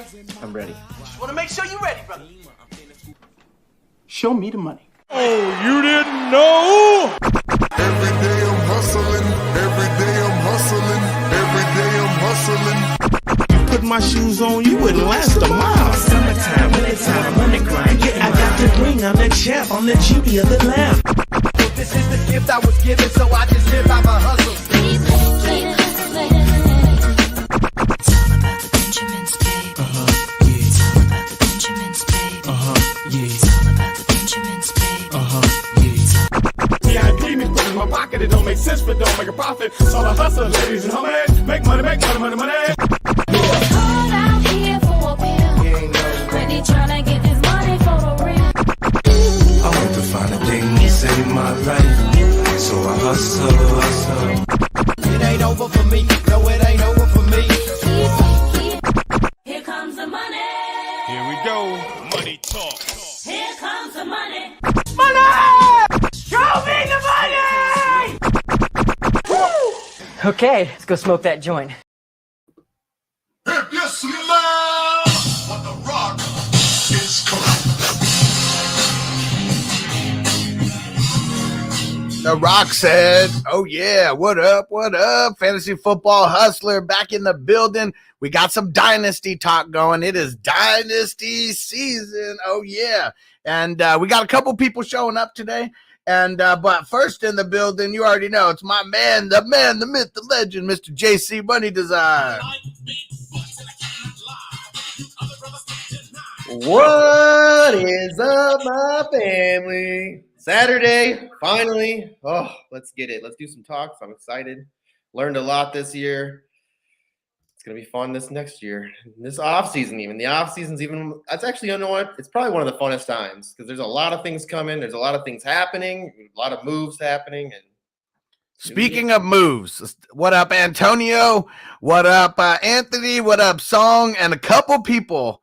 Jerry? I'm ready. Just want to make sure you're ready, brother. Show me the money. Oh, you didn't know? Every day I'm hustling. Every day I'm hustling. Every day I'm hustling. Put my shoes on, you wouldn't last a mile. Summertime, wintertime, I'm on the grind. Yeah, I got the ring, I'm the champ, I'm the genie of the lamp. This is the gift I was given, so I just live by my hustle. It's all about the Benjamins, baby. Yeah. It's all about the Benjamins, baby. Yeah. It's all about the Benjamins, baby. Yeah. Yeah, I dream it, put it in my pocket. It don't make sense, but don't make a profit. It's all a hustle, ladies and homies. Make money, make money, money, money. Call out here for a pill. Ready tryna get this money for the real. I want to find a thing to save my life, so I hustle. It ain't over for me. No, it ain't over for me. Here comes the money. Here we go. Money talk. Here comes the money. Show me the money! Okay, let's go smoke that joint. If you smell what the rock is cooking. The Rock said, oh yeah, what up, fantasy football hustler back in the building. We got some Dynasty talk going. It is Dynasty season, oh yeah. And we got a couple people showing up today. And but first in the building, you already know, it's my man, the myth, the legend, Mr. JCMoneyDesign. What is up, my family? Saturday, finally. Oh, let's get it. Let's do some talks. I'm excited. Learned a lot this year. It's going to be fun this next year. This offseason, even. The offseason's even, that's actually, you know what? It's probably one of the funnest times because there's a lot of things coming. There's a lot of things happening, a lot of moves happening. And Speaking of moves, what up, Antonio? What up, Anthony? What up, Song? And a couple people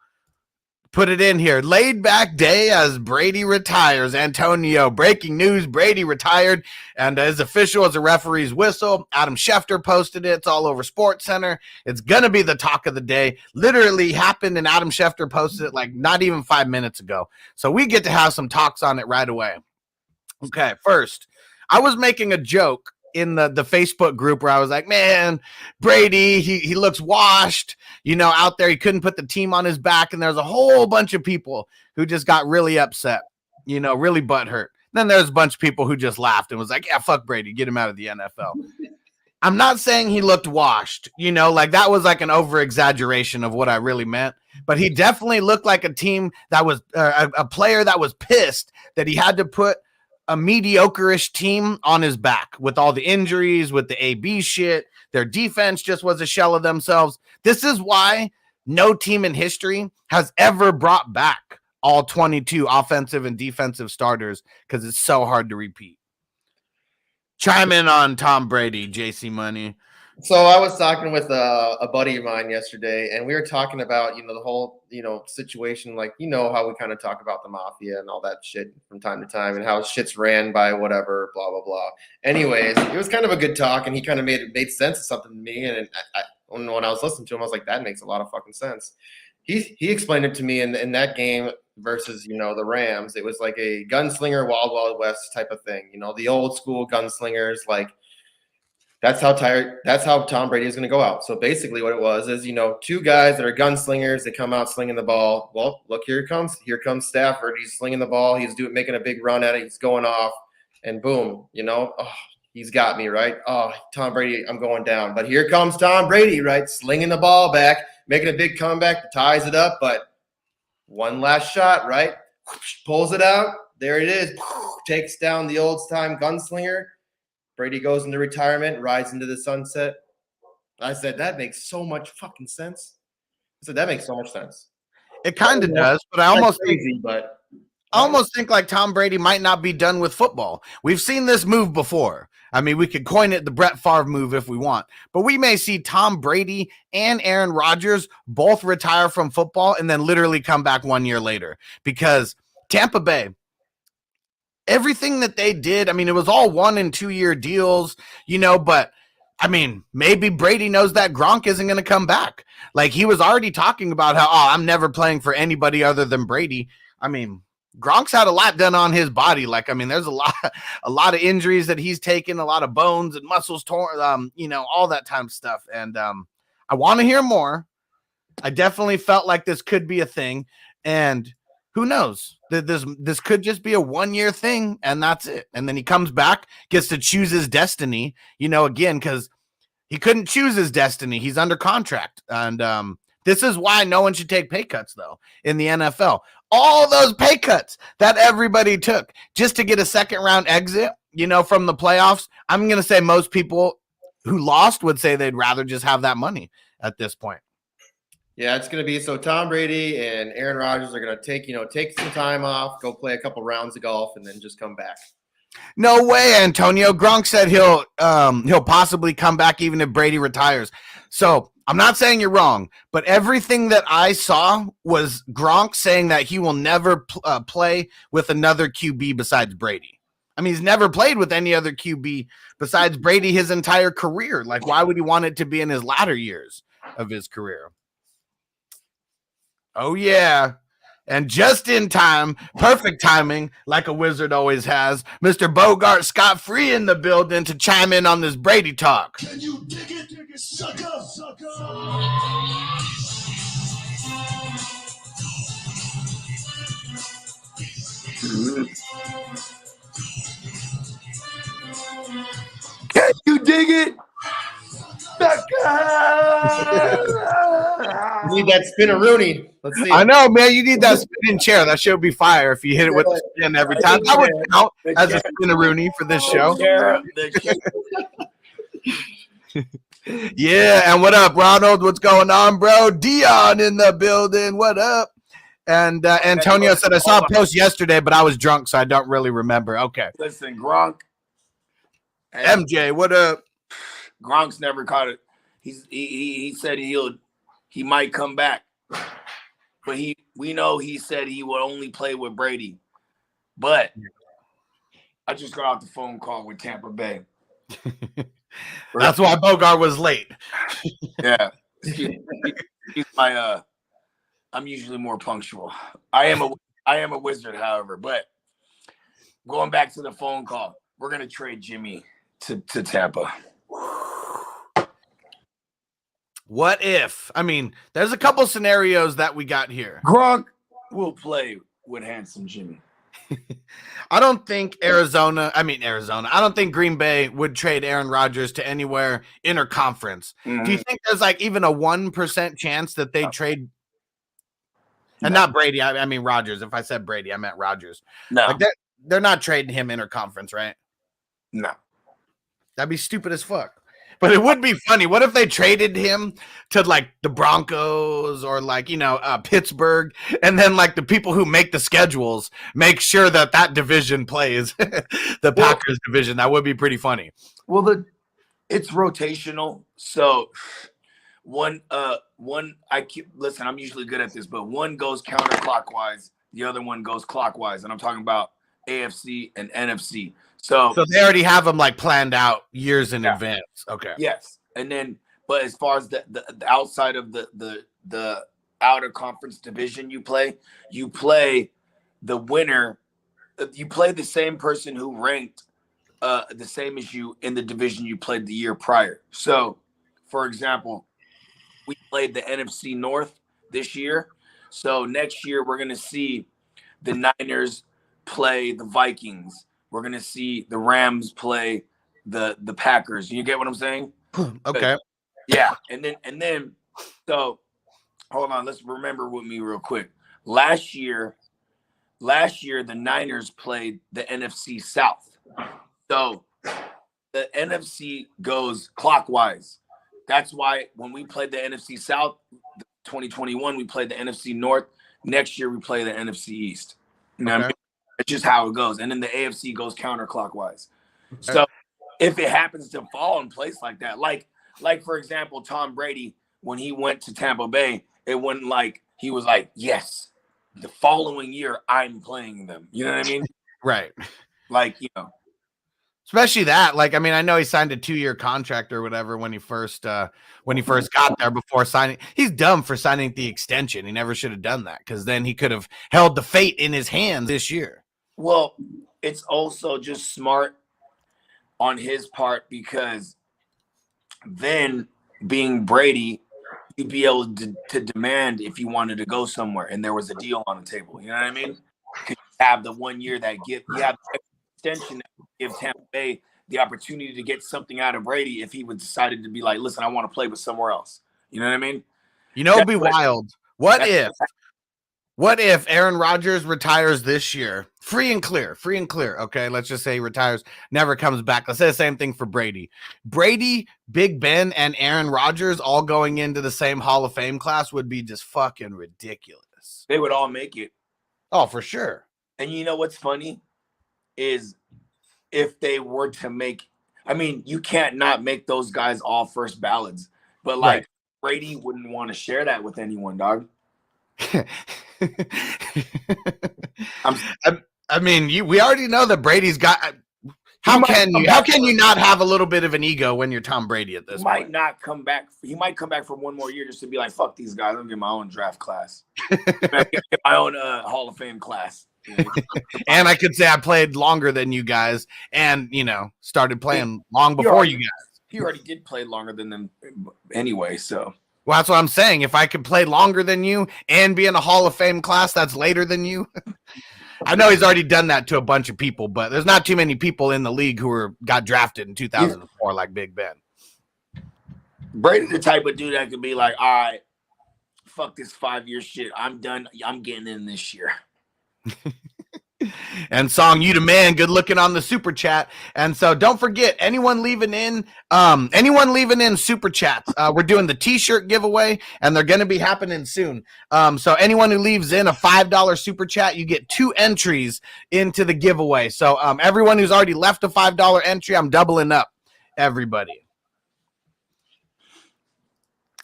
put it in here. Laid back day as Brady retires. Antonio, breaking news, Brady retired and is official as a referee's whistle. Adam Schefter posted it. It's all over Sports Center. It's going to be the talk of the day. Literally happened and Adam Schefter posted it like not even 5 minutes ago. So we get to have some talks on it right away. Okay, first, I was making a joke in the Facebook group where I was like, man, Brady, he looks washed, out there. He couldn't put the team on his back. And there's a whole bunch of people who just got really upset, really butthurt. Then there's a bunch of people who just laughed and was like, yeah, fuck Brady, get him out of the NFL. I'm not saying he looked washed, like that was like an over exaggeration of what I really meant, but he definitely looked like a team that was a player that was pissed that he had to put a mediocre-ish team on his back with all the injuries, with the AB shit. Their defense just was a shell of themselves. This is why no team in history has ever brought back all 22 offensive and defensive starters because it's so hard to repeat. Chime in on Tom Brady, JC Money. So I was talking with a buddy of mine yesterday, and we were talking about, the whole, situation, like, how we kind of talk about the mafia and all that shit from time to time and how shit's ran by whatever, blah, blah, blah. Anyways, it was kind of a good talk, and he kind of made sense of something to me. And when I was listening to him, I was like, that makes a lot of fucking sense. He explained it to me in that game versus, the Rams. It was like a gunslinger, Wild Wild West type of thing. The old school gunslingers, like, that's how Tom Brady is going to go out. So basically what it was is, two guys that are gunslingers, they come out slinging the ball. Well, look, here comes Stafford. He's slinging the ball. He's making a big run at it. He's going off and boom, he's got me, right? Oh, Tom Brady, I'm going down. But here comes Tom Brady, right? Slinging the ball back, making a big comeback, ties it up. But one last shot, right? Pulls it out. There it is. Takes down the old time gunslinger. Brady goes into retirement, rides into the sunset. I said, that makes so much fucking sense. I said, that makes so much sense. It kind of does, but I almost think like Tom Brady might not be done with football. We've seen this move before. I mean, we could coin it the Brett Favre move if we want, but we may see Tom Brady and Aaron Rodgers both retire from football and then literally come back 1 year later because Tampa Bay, everything that they did, I mean, it was all 1 and 2 year deals, but I mean, maybe Brady knows that Gronk isn't going to come back. Like, he was already talking about how, I'm never playing for anybody other than Brady. I mean, Gronk's had a lot done on his body. Like, I mean, there's a lot of injuries that he's taken, a lot of bones and muscles torn, all that time stuff. And I want to hear more. I definitely felt like this could be a thing. And who knows? This could just be a 1-year thing, and that's it. And then he comes back, gets to choose his destiny, again, because he couldn't choose his destiny. He's under contract. And this is why no one should take pay cuts, though, in the NFL. All those pay cuts that everybody took just to get a second-round exit, from the playoffs. I'm going to say most people who lost would say they'd rather just have that money at this point. Yeah, it's going to be so Tom Brady and Aaron Rodgers are going to take some time off, go play a couple rounds of golf, and then just come back. No way, Antonio. Gronk said he'll possibly come back even if Brady retires. So I'm not saying you're wrong, but everything that I saw was Gronk saying that he will never play with another QB besides Brady. I mean, he's never played with any other QB besides Brady his entire career. Like, why would he want it to be in his latter years of his career? Oh, yeah. And just in time, perfect timing, like a wizard always has, Mr. Bogart scot-free in the building to chime in on this Brady talk. Can you dig it, sucker? Can you dig it? You need that spin-a-rooney. Let's see. I know, man. You need that spinning chair. That should be fire if you hit it with the spin every time. That would count as a spin-a-rooney for this show. Yeah, and what up, Ronald? What's going on, bro? Dion in the building. What up? And Antonio said, I saw a post yesterday, but I was drunk, so I don't really remember. Okay. Listen, Gronk. MJ, what up? Gronk's never caught it. He said he might come back, but we know he said he would only play with Brady. But I just got off the phone call with Tampa Bay. That's why Bogart was late. Yeah, he's my. I'm usually more punctual. I am a wizard, however. But going back to the phone call, we're gonna trade Jimmy to Tampa. What if? I mean, there's a couple scenarios that we got here. Gronk will play with handsome Jimmy. I don't think Arizona. I don't think Green Bay would trade Aaron Rodgers to anywhere interconference. Mm-hmm. Do you think there's like even a 1% chance that they trade? And not Brady. I mean Rodgers. If I said Brady, I meant Rodgers. No, like they're not trading him interconference, right? No, that'd be stupid as fuck. But it would be funny. What if they traded him to like the Broncos or like, Pittsburgh, and then like the people who make the schedules make sure that division plays the Packers division? That would be pretty funny. Well, it's rotational. So listen, I'm usually good at this, but one goes counterclockwise, the other one goes clockwise, and I'm talking about AFC and NFC. So they already have them like planned out years in advance. Okay. Yes, and then, but as far as the outside of the outer conference division, you play the winner. You play the same person who ranked the same as you in the division you played the year prior. So, for example, we played the NFC North this year. So next year we're gonna see the Niners play the Vikings. We're gonna see the Rams play the Packers. You get what I'm saying? Okay. Yeah, and then so hold on, let's remember with me real quick. Last year the Niners played the NFC South. So the NFC goes clockwise. That's why when we played the NFC South 2021, we played the NFC North. Next year we play the NFC East. You know what I mean? It's just how it goes. And then the AFC goes counterclockwise. Okay. So if it happens to fall in place like that, like for example, Tom Brady, when he went to Tampa Bay, it wasn't like he was like, yes, the following year I'm playing them. You know what I mean? Right. Like, Especially that, like, I mean, I know he signed a 2-year contract or whatever when he first got there before signing. He's dumb for signing the extension. He never should have done that because then he could have held the fate in his hands this year. Well, it's also just smart on his part because then being Brady, you'd be able to demand if you wanted to go somewhere and there was a deal on the table. You know what I mean? Because you have the 1 year that you have the extension that give Tampa Bay the opportunity to get something out of Brady if he would decided to be like, listen, I want to play with somewhere else. You know what I mean? You know, it'd be wild. What if Aaron Rodgers retires this year, free and clear? Okay, let's just say he retires, never comes back. Let's say the same thing for Brady. Brady, Big Ben, and Aaron Rodgers all going into the same Hall of Fame class would be just fucking ridiculous. They would all make it. Oh, for sure. And you know what's funny is if they were to make, I mean, you can't not make those guys all first ballots, but like Right. Brady wouldn't want to share that with anyone, dog. I mean, we already know that Brady's got. How can you not have a little bit of an ego when you're Tom Brady at this He point? might not come back. He might come back for one more year just to be like, fuck these guys. I'm getting my own draft class. Get my own Hall of Fame class. And I could say I played longer than you guys and, started playing long before you guys. He already did play longer than them anyway, so. Well, that's what I'm saying. If I could play longer than you and be in a Hall of Fame class that's later than you. I know he's already done that to a bunch of people, but there's not too many people in the league who got drafted in 2004 like Big Ben. Brady's the type of dude that could be like, all right, fuck this 5-year shit. I'm done. I'm getting in this year. And Song, you the man, good looking on the super chat. And so don't forget, anyone leaving in super chats, we're doing the t-shirt giveaway and they're going to be happening soon. So anyone who leaves in a $5 super chat, you get 2 entries into the giveaway. So everyone who's already left a $5 entry, I'm doubling up everybody.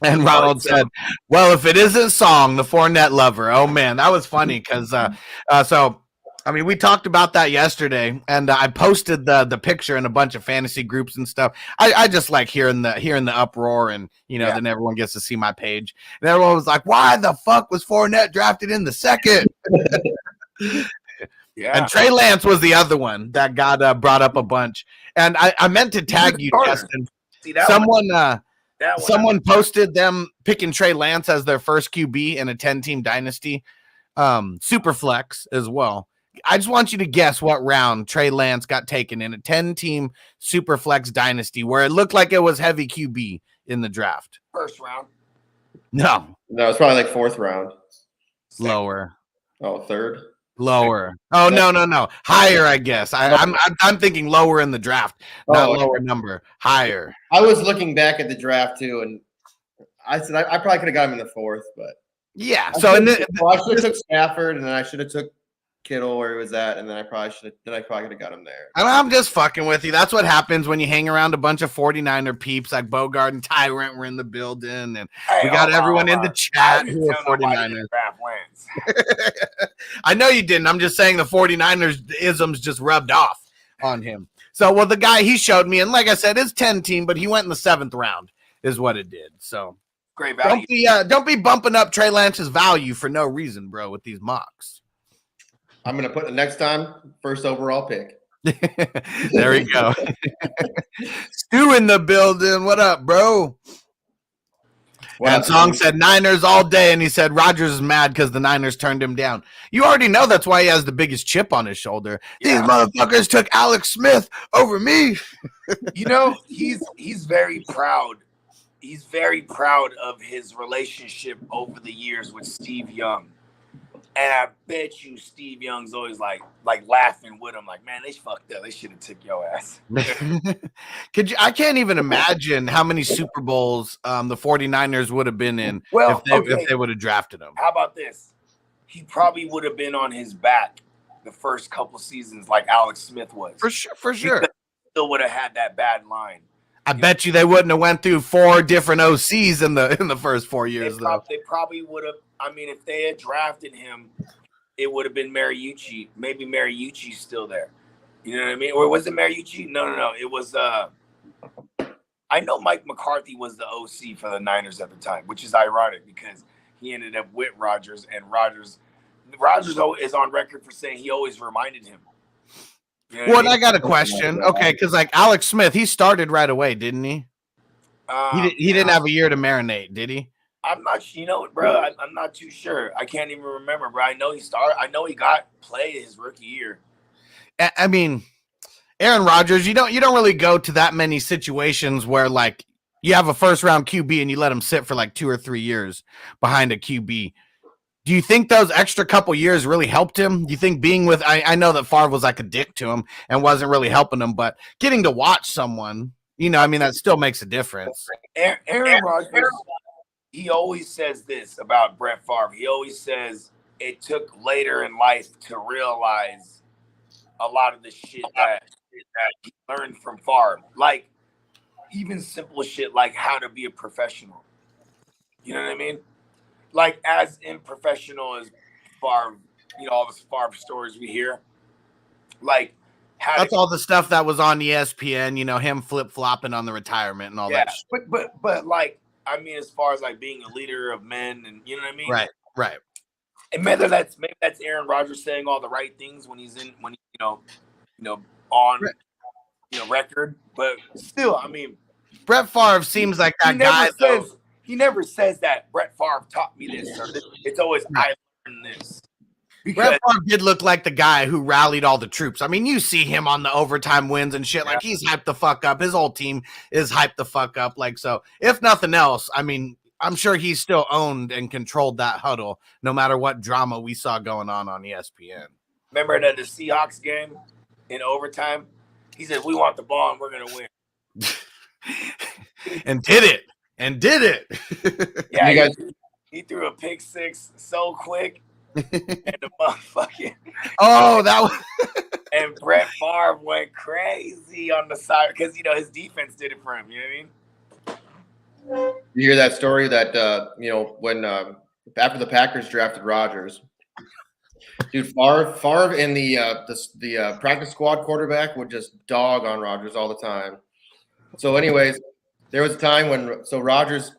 And Ronald said, well, if it isn't Song, the Fournette lover. Oh man, that was funny because we talked about that yesterday, and I posted the picture in a bunch of fantasy groups and stuff. I just like hearing the uproar, and then everyone gets to see my page, and everyone was like, "Why the fuck was Fournette drafted in the second?" Yeah. And Trey Lance was the other one that got brought up a bunch, and I meant to tag you, Justin. Someone posted them picking Trey Lance as their first QB in a 10-team dynasty, super flex as well. I just want you to guess what round Trey Lance got taken in a 10-team super flex dynasty where it looked like it was heavy QB in the draft. First round. No, it's probably like 4th round. Lower. Oh, 3rd. Lower. Oh, no. Higher, I guess. I'm thinking lower in the draft, not lower number. Higher. I was looking back at the draft too, and I said I probably could have got him in the 4th, but yeah. I should have took Stafford, and then I should have took Kittle where he was at, and then I probably could have got him there. I'm just fucking with you. That's what happens when you hang around a bunch of 49er peeps like Bogart and Tyrant were in the building, and we got everyone in the chat who are 49ers. I know you didn't. I'm just saying the 49ers isms just rubbed off on him. So, well, the guy he showed me, and like I said, it's 10 team, but he went in the 7th round is what it did. So great value. Don't be bumping up Trey Lance's value for no reason, bro, with these mocks. I'm going to put the next time first overall pick. There we go. Stu in the building. What up, bro? And Song said Niners all day, and he said Rodgers is mad because the Niners turned him down. You already know that's why he has the biggest chip on his shoulder. Yeah. These motherfuckers took Alex Smith over me. He's very proud. He's very proud of his relationship over the years with Steve Young. And I bet you Steve Young's always like laughing with him, like, man, they fucked up. They should have took your ass. I can't even imagine how many Super Bowls the 49ers would have been in if they would have drafted him. How about this? He probably would have been on his back the first couple seasons like Alex Smith was. For sure. He still would have had that bad line. I bet you they wouldn't have went through 4 different OCs in the first 4 years, though. They probably would have. I mean, if they had drafted him, it would have been Mariucci. Maybe Mariucci's still there. You know what I mean? Or was it Mariucci? No. It was I know Mike McCarthy was the OC for the Niners at the time, which is ironic because he ended up with Rodgers, and Rodgers is on record for saying he always reminded him. You know Well, what I I mean? got a question. Okay, because like Alex Smith, he started right away, didn't he? He didn't have a year to marinate, did he? I'm not, bro. I'm not too sure. I can't even remember, bro. I know he started. I know he got play his rookie year. I mean, Aaron Rodgers, you don't really go to that many situations where like you have a first round QB and you let him sit for like 2 or 3 years behind a QB. Do you think those extra couple years really helped him? Do you think being with I know that Favre was like a dick to him and wasn't really helping him, but getting to watch someone, I mean, that still makes a difference. Aaron Rodgers, he always says this about Brett Favre. He always says it took later in life to realize a lot of the shit that he learned from Favre. Like, even simple shit like how to be a professional. You know what I mean? Like, as unprofessional as Favre, all the Favre stories we hear. Like, that's all the stuff that was on ESPN, him flip-flopping on the retirement and all that shit. But like, I mean, as far as like being a leader of men and you know what I mean? Right. And maybe that's Aaron Rodgers saying all the right things when he's on record. But still, I mean, Brett Favre seems like that guy. He never says that Brett Favre taught me this, or this. It's always I learned this. Brett Favre did look like the guy who rallied all the troops. I mean, you see him on the overtime wins and shit. Like, he's hyped the fuck up. His whole team is hyped the fuck up. Like, so if nothing else, I mean, I'm sure he still owned and controlled that huddle, no matter what drama we saw going on ESPN. Remember the Seahawks game in overtime? He said, "We want the ball and we're gonna win," and did it. Yeah, he threw a pick six so quick, and the motherfucking that was. And Brett Favre went crazy on the side because his defense did it for him. You know what I mean? You hear that story that when after the Packers drafted Rodgers, dude, Favre and the practice squad quarterback would just dog on Rodgers all the time. So, anyways, there was a time when Rodgers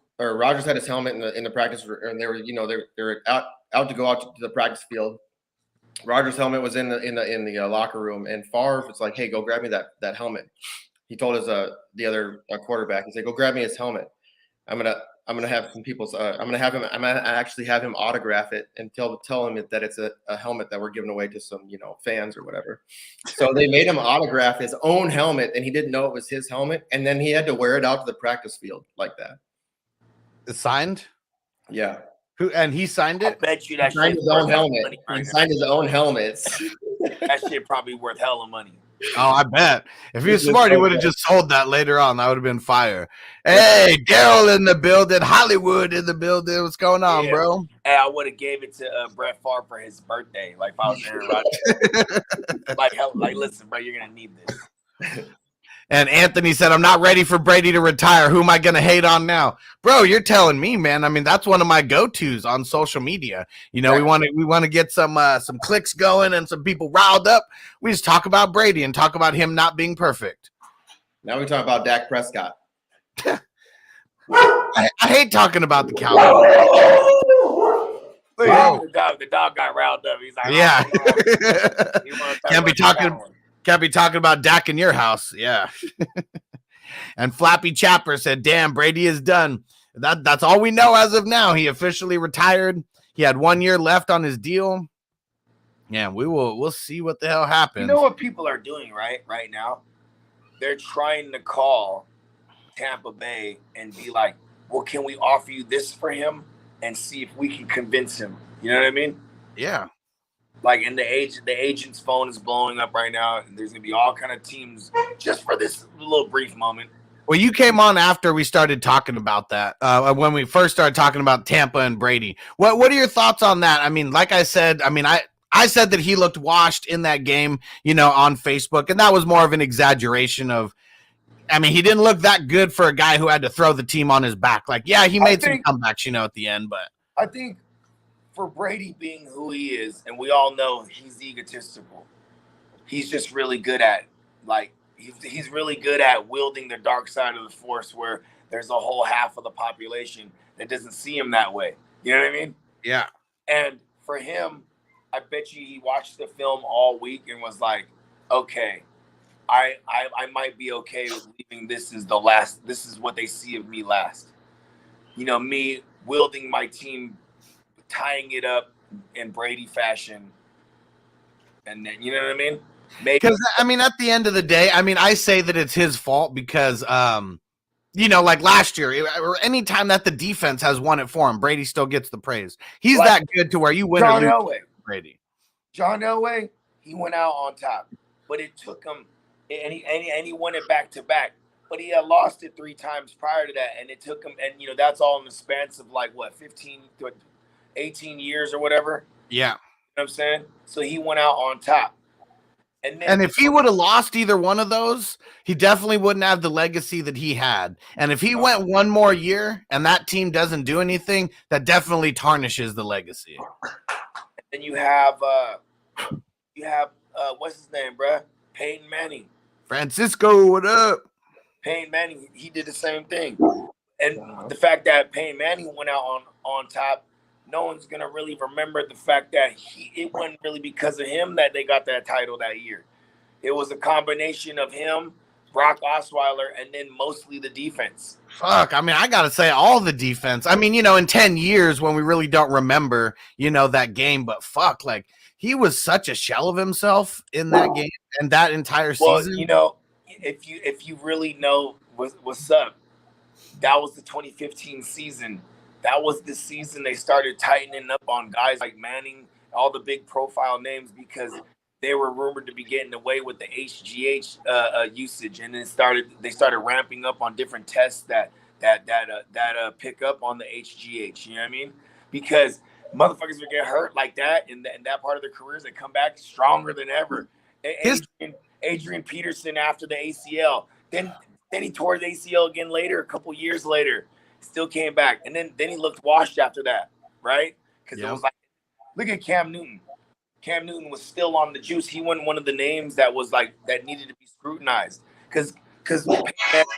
had his helmet in the practice, and they were out to go out to the practice field. Rodgers' helmet was in the locker room, and Favre was like, "Hey, go grab me that helmet." He told the other quarterback, he said, "Go grab me his helmet. I'm gonna have some people's. I'm gonna actually have him autograph it and tell him that it's a helmet that we're giving away to some fans or whatever." So they made him autograph his own helmet, and he didn't know it was his helmet, and then he had to wear it out to the practice field like that. It's signed? Yeah. And he signed it? I bet you that signed shit his own helmet. He signed his own helmets. That shit probably worth hella money. Oh, I bet. If he was smart, he would have just sold that later on. That would have been fire. Hey, Daryl in the building. Hollywood in the building. What's going on, bro? Hey, I would have gave it to Brett Favre for his birthday. Like, if I was Aaron Rodgers. like, listen, bro, you're going to need this. And Anthony said, "I'm not ready for Brady to retire. Who am I going to hate on now?" Bro, you're telling me, man. I mean, that's one of my go-tos on social media. We want to get some clicks going and some people riled up. We just talk about Brady and talk about him not being perfect. Now we talk about Dak Prescott. I hate talking about the Cowboys. The dog got riled up. He's like, yeah. Oh, Can't be talking about Dak in your house. Yeah. And Flappy Chapper said, "Damn, Brady is done." That's all we know as of now. He officially retired. He had 1 year left on his deal. Yeah, we'll see what the hell happens. You know what people are doing right now? They're trying to call Tampa Bay and be like, "Well, can we offer you this for him and see if we can convince him?" You know what I mean? Yeah. Like, and the agent's phone is blowing up right now, and there's gonna be all kind of teams just for this little brief moment. Well, you came on after we started talking about that. When we first started talking about Tampa and Brady. What are your thoughts on that? I mean, like I said, I said that he looked washed in that game, on Facebook, and that was more of an exaggeration of. I mean, he didn't look that good for a guy who had to throw the team on his back. Like, yeah, he made some comebacks, at the end, but I think. For Brady being who he is, and we all know he's egotistical, he's just really good at he's really good at wielding the dark side of the force, where there's a whole half of the population that doesn't see him that way. You know what I mean? Yeah. And for him, I bet you he watched the film all week and was like, okay, I might be okay with leaving. This is the last. This is what they see of me last. You know, me wielding my team, tying it up in Brady fashion. And then, you know what I mean? Because, I mean, at the end of the day, I mean, I say that it's his fault because, you know, like last year, or any time that the defense has won it for him, Brady still gets the praise. He's that good to where you win or lose Brady. John Elway, he went out on top, but it took him, and he won it back to back. But he had lost it 3 times prior to that, and it took him, and you know, that's all in the span of like what, 15 to 18 years or whatever. Yeah, you know what I'm saying. So he went out on top. And if he would have lost either one of those, he definitely wouldn't have the legacy that he had. And if he went one more year and that team doesn't do anything, that definitely tarnishes the legacy. And then you have what's his name, bruh? Peyton Manning. Francisco, what up? Peyton Manning, he did the same thing. And the fact that Peyton Manning went out on top, no one's gonna really remember the fact that it wasn't really because of him that they got that title that year. It was a combination of him, Brock Osweiler, and then mostly the defense. Fuck, I mean, I gotta say all the defense. I mean, you know, in 10 years when we really don't remember, you know, that game, but fuck, like he was such a shell of himself in that game and that entire season. Well, you know, if you really know what's up, that was the 2015 season. That was the season they started tightening up on guys like Manning, all the big profile names, because they were rumored to be getting away with the HGH usage, and then they started ramping up on different tests that pick up on the HGH. You know what I mean? Because motherfuckers would get hurt like that in that part of their careers, they come back stronger than ever. Adrian Peterson after the ACL, then he tore the ACL again later, a couple years later. Still came back, and then he looked washed after that, right? Because it was like, look at Cam Newton. Cam Newton was still on the juice. He wasn't one of the names that was like that needed to be scrutinized, because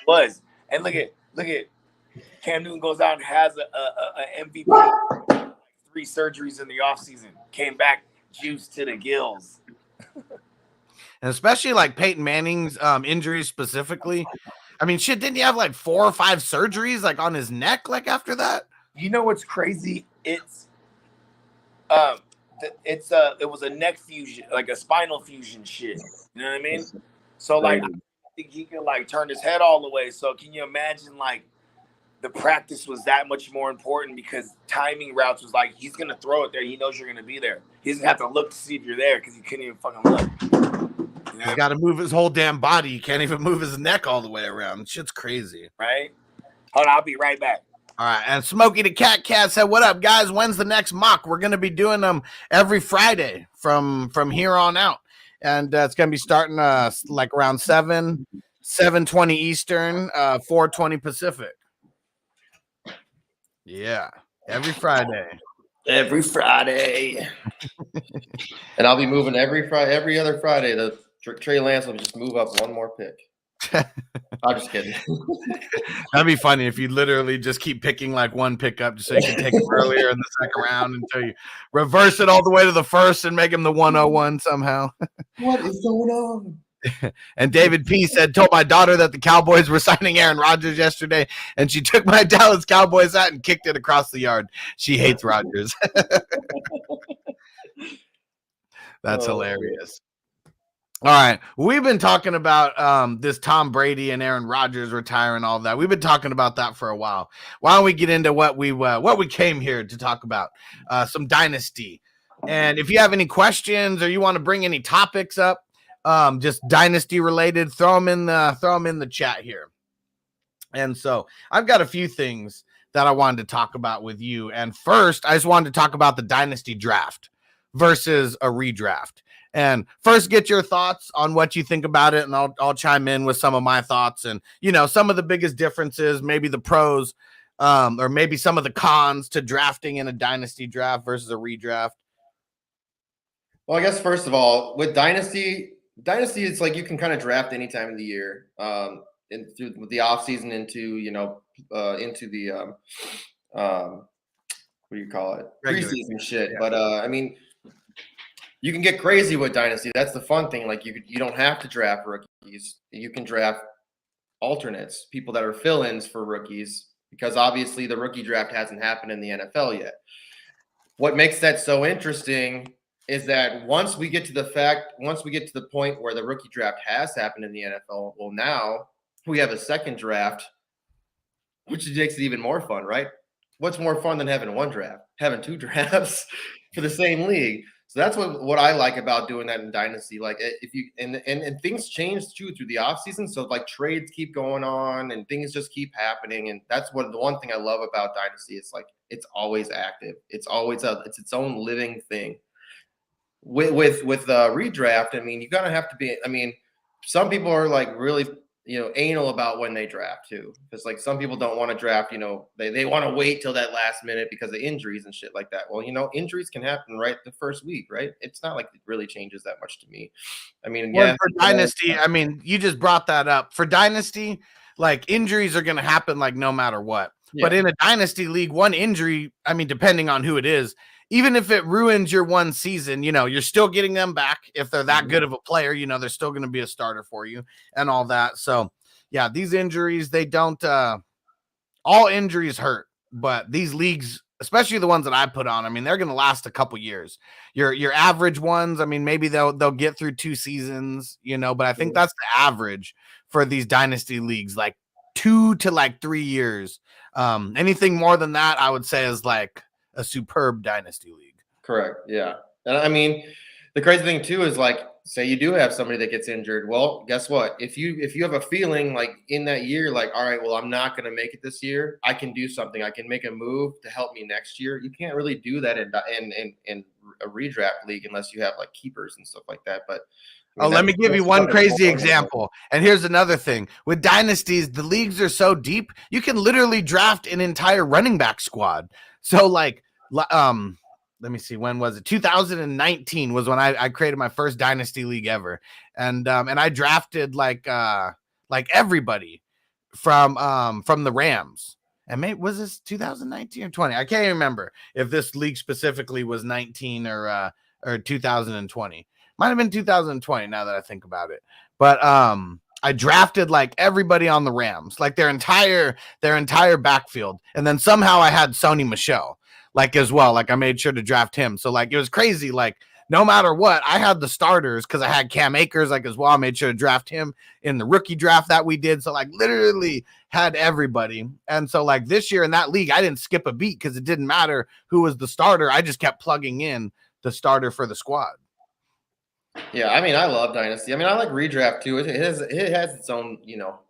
was. And look at Cam Newton goes out and has a MVP, 3 surgeries in the offseason, came back juiced to the gills. And especially like Peyton Manning's injuries specifically. I mean, shit, didn't he have like 4 or 5 surgeries like on his neck like after that? You know what's crazy? It was a neck fusion, like a spinal fusion shit. You know what I mean? So like I think he could like turn his head all the way. So can you imagine like the practice was that much more important, because timing routes was like, he's gonna throw it there. He knows you're gonna be there. He doesn't have to look to see if you're there because he couldn't even fucking look. He's got to move his whole damn body. He can't even move his neck all the way around. Shit's crazy. Right? Hold on, I'll be right back. All right. And Smokey the Cat said, what up, guys? When's the next mock? We're going to be doing them every Friday from here on out. And it's going to be starting like around 7:20 Eastern, 4:20 Pacific. Yeah. Every Friday. Every Friday. And I'll be moving every other Friday. Trey Lance will just move up one more pick. I'm just kidding. That'd be funny if you literally just keep picking like one pickup just so you can take him earlier in the second round until you reverse it all the way to the first and make him the 101 somehow. What is going on? And David P said, told my daughter that the Cowboys were signing Aaron Rodgers yesterday, and she took my Dallas Cowboys hat and kicked it across the yard. She hates Rodgers. That's hilarious. All right. We've been talking about this Tom Brady and Aaron Rodgers retiring, all that. We've been talking about that for a while. Why don't we get into what we came here to talk about? Some Dynasty. And if you have any questions or you want to bring any topics up, just Dynasty related, throw them in the chat here. And so I've got a few things that I wanted to talk about with you. And first, I just wanted to talk about the Dynasty draft versus a redraft. And first, get your thoughts on what you think about it, and I'll chime in with some of my thoughts and, you know, some of the biggest differences, maybe the pros, or maybe some of the cons to drafting in a Dynasty draft versus a redraft. Well, I guess first of all, with Dynasty, Dynasty, it's like you can kind of draft any time of the year, and through the off season into into the what do you call it, Regular. preseason shit. Yeah. But I mean, you can get crazy with Dynasty. That's the fun thing. Like you don't have to draft rookies. You can draft alternates, people that are fill-ins for rookies, because obviously the rookie draft hasn't happened in the NFL yet. What makes that so interesting is that once we get to the point where the rookie draft has happened in the NFL, well, now we have a second draft, which makes it even more fun, right? What's more fun than having one draft? Having two drafts for the same league. So that's what I like about doing that in Dynasty. Like if you and things change too through the offseason. So like trades keep going on and things just keep happening. And that's the one thing I love about Dynasty. It's like it's always active. It's always it's its own living thing. With redraft, I mean, you gotta have to be. I mean, some people are like really anal about when they draft too, because like some people don't want to draft. They want to wait till that last minute because of injuries and shit like that. Well, injuries can happen right the first week, right? It's not like it really changes that much to me. I mean, Well, for Dynasty, I mean, you just brought that up. For Dynasty, like injuries are going to happen like no matter what. Yeah. But in a Dynasty league, one injury, I mean, depending on who it is, even if it ruins your one season, you're still getting them back. If they're that good of a player, they're still going to be a starter for you and all that. So, yeah, these injuries, they don't all injuries hurt, but these leagues, especially the ones that I put on, I mean, they're going to last a couple years. Your average ones, I mean, maybe they'll get through 2 seasons, but I think that's the average for these Dynasty leagues, like 2 to like 3 years. Anything more than that, I would say is like a superb Dynasty league. Correct. Yeah. And I mean, the crazy thing too is like, say you do have somebody that gets injured. Well, guess what? If you have a feeling like in that year, like, all right, well, I'm not going to make it this year, I can do something. I can make a move to help me next year. You can't really do that in a redraft league unless you have like keepers and stuff like that. But I mean, let me give you one crazy example. And here's another thing. With dynasties, the leagues are so deep, you can literally draft an entire running back squad. So like, let me see, when was it? 2019 was when I created my first dynasty league ever. And I drafted like everybody from the Rams. And maybe was this 2019 or 20? I can't even remember if this league specifically was 19 or 2020. Might have been 2020 now that I think about it. But I drafted like everybody on the Rams, like their entire backfield. And then somehow I had Sony Michel like as well. Like I made sure to draft him. So like it was crazy. Like no matter what, I had the starters because I had Cam Akers like as well. I made sure to draft him in the rookie draft that we did. So like literally had everybody. And so like this year in that league, I didn't skip a beat because it didn't matter who was the starter. I just kept plugging in the starter for the squad. Yeah, I mean, I love Dynasty. I mean, I like redraft too. It has its own,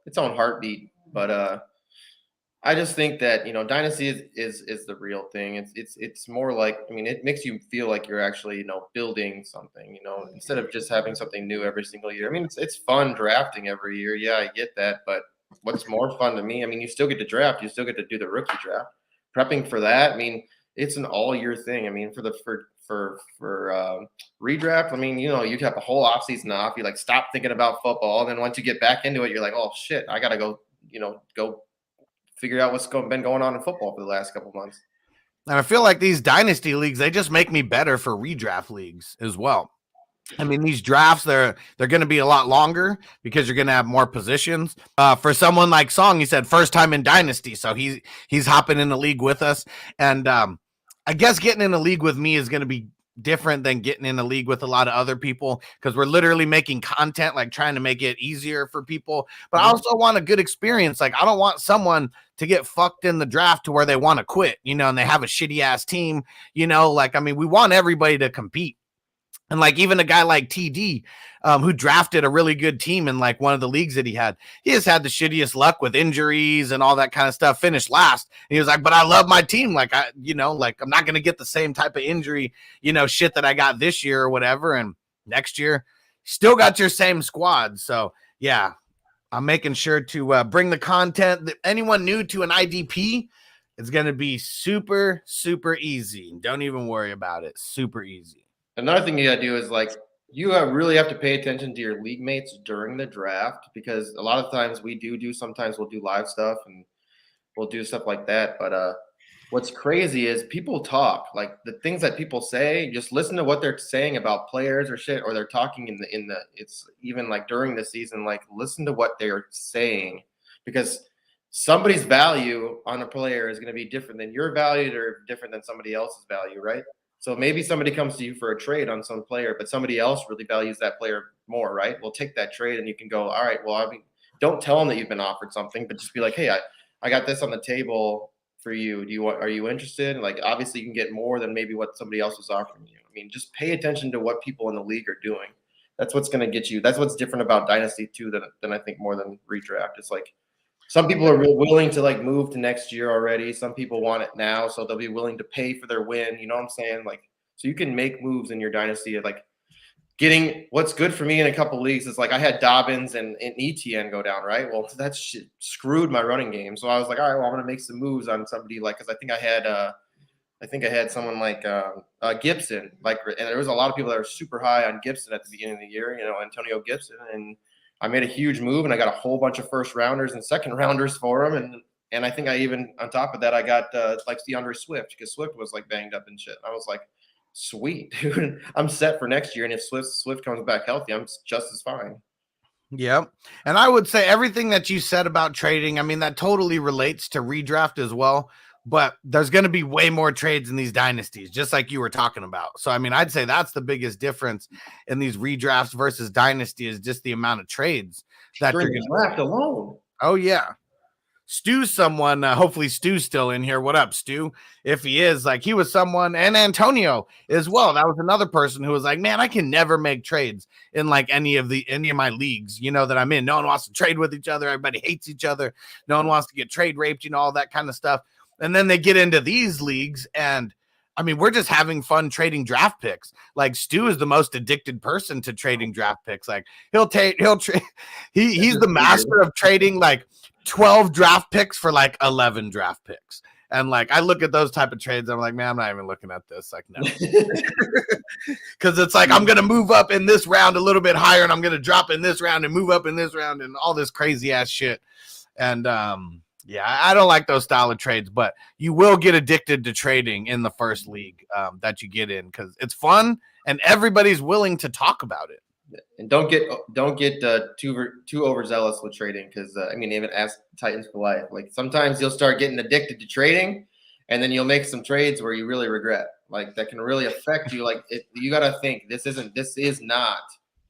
its own heartbeat. But I just think that Dynasty is the real thing. It's more like, I mean, it makes you feel like you're actually building something. Instead of just having something new every single year. I mean, it's fun drafting every year. Yeah, I get that. But what's more fun to me? I mean, you still get to draft. You still get to do the rookie draft. Prepping for that. I mean, it's an all year thing. I mean, for redraft, I mean, you have a whole offseason off. You like stop thinking about football. And then once you get back into it, you're like, oh shit, I gotta go, go figure out what's been going on in football for the last couple months. And I feel like these dynasty leagues, they just make me better for redraft leagues as well. I mean, these drafts, they're going to be a lot longer because you're going to have more positions. For someone like Song, he said first time in Dynasty, so he's hopping in the league with us. And I guess getting in a league with me is going to be different than getting in a league with a lot of other people because we're literally making content, like trying to make it easier for people. But I also want a good experience. Like I don't want someone to get fucked in the draft to where they want to quit, and they have a shitty ass team, like, I mean, we want everybody to compete. And like even a guy like TD, who drafted a really good team in like one of the leagues that he has had the shittiest luck with injuries and all that kind of stuff, finished last. And he was like, but I love my team. Like I'm not going to get the same type of injury, shit that I got this year or whatever. And next year, still got your same squad. So yeah, I'm making sure to bring the content that anyone new to an IDP, it's going to be super, super easy. Don't even worry about it. Super easy. Another thing you gotta do is like You really have to pay attention to your league mates during the draft, because a lot of times sometimes we'll do live stuff and we'll do stuff like that. But what's crazy is people talk, like the things that people say, just listen to what they're saying about players or shit, or they're talking in the it's even like during the season, like listen to what they're saying, because somebody's value on a player is going to be different than your value, or different than somebody else's value, right? So maybe somebody comes to you for a trade on some player, but somebody else really values that player more, right? We'll take that trade, and you can go, all right, well, I mean, don't tell them that you've been offered something, but just be like, hey, I got this on the table for you. Are you interested? Like, obviously you can get more than maybe what somebody else is offering you. I mean, just pay attention to what people in the league are doing. That's what's going to get you. That's what's different about Dynasty too, than I think more than redraft. It's like, some people are willing to like move to next year already. Some people want it now, so they'll be willing to pay for their win. You know what I'm saying? Like, so you can make moves in your dynasty. Like, getting what's good for me in a couple leagues is like I had Dobbins and ETN go down, right? Well, that shit screwed my running game. So I was like, all right, well, I'm gonna make some moves on somebody, like, because I think I had someone like Gibson, like, and there was a lot of people that were super high on Gibson at the beginning of the year, you know, Antonio Gibson, and I made a huge move, and I got a whole bunch of first rounders and second rounders for him, and I think I even, on top of that, I got like DeAndre Swift, because Swift was like banged up and shit. I was like, sweet, dude, I'm set for next year, and if Swift comes back healthy, I'm just as fine. Yep. And I would say everything that you said about trading, I mean, that totally relates to redraft as well. But there's going to be way more trades in these dynasties, just like you were talking about. So, I mean, I'd say that's the biggest difference in these redrafts versus dynasty, is just the amount of trades that during the draft alone. Oh, yeah. Stu's someone, hopefully Stu's still in here. What up, Stu? If he is, like, he was someone, and Antonio as well. That was another person who was like, man, I can never make trades in like any of my leagues, you know, that I'm in. No one wants to trade with each other. Everybody hates each other. No one wants to get trade raped, you know, all that kind of stuff. And then they get into these leagues, and I mean, we're just having fun trading draft picks. Like, Stu is the most addicted person to trading draft picks. Like, he's the master of trading like 12 draft picks for like 11 draft picks. And like, I look at those type of trades, I'm like, man, I'm not even looking at this. Like, no, because it's like, I'm going to move up in this round a little bit higher, and I'm going to drop in this round and move up in this round and all this crazy ass shit. And, yeah, I don't like those style of trades, but you will get addicted to trading in the first league that you get in, because it's fun and everybody's willing to talk about it. And don't get too overzealous with trading, because I mean, even ask Titans for life. Like, sometimes you'll start getting addicted to trading, and then you'll make some trades where you really regret. Like, that can really affect you. Like, you got to think this is not,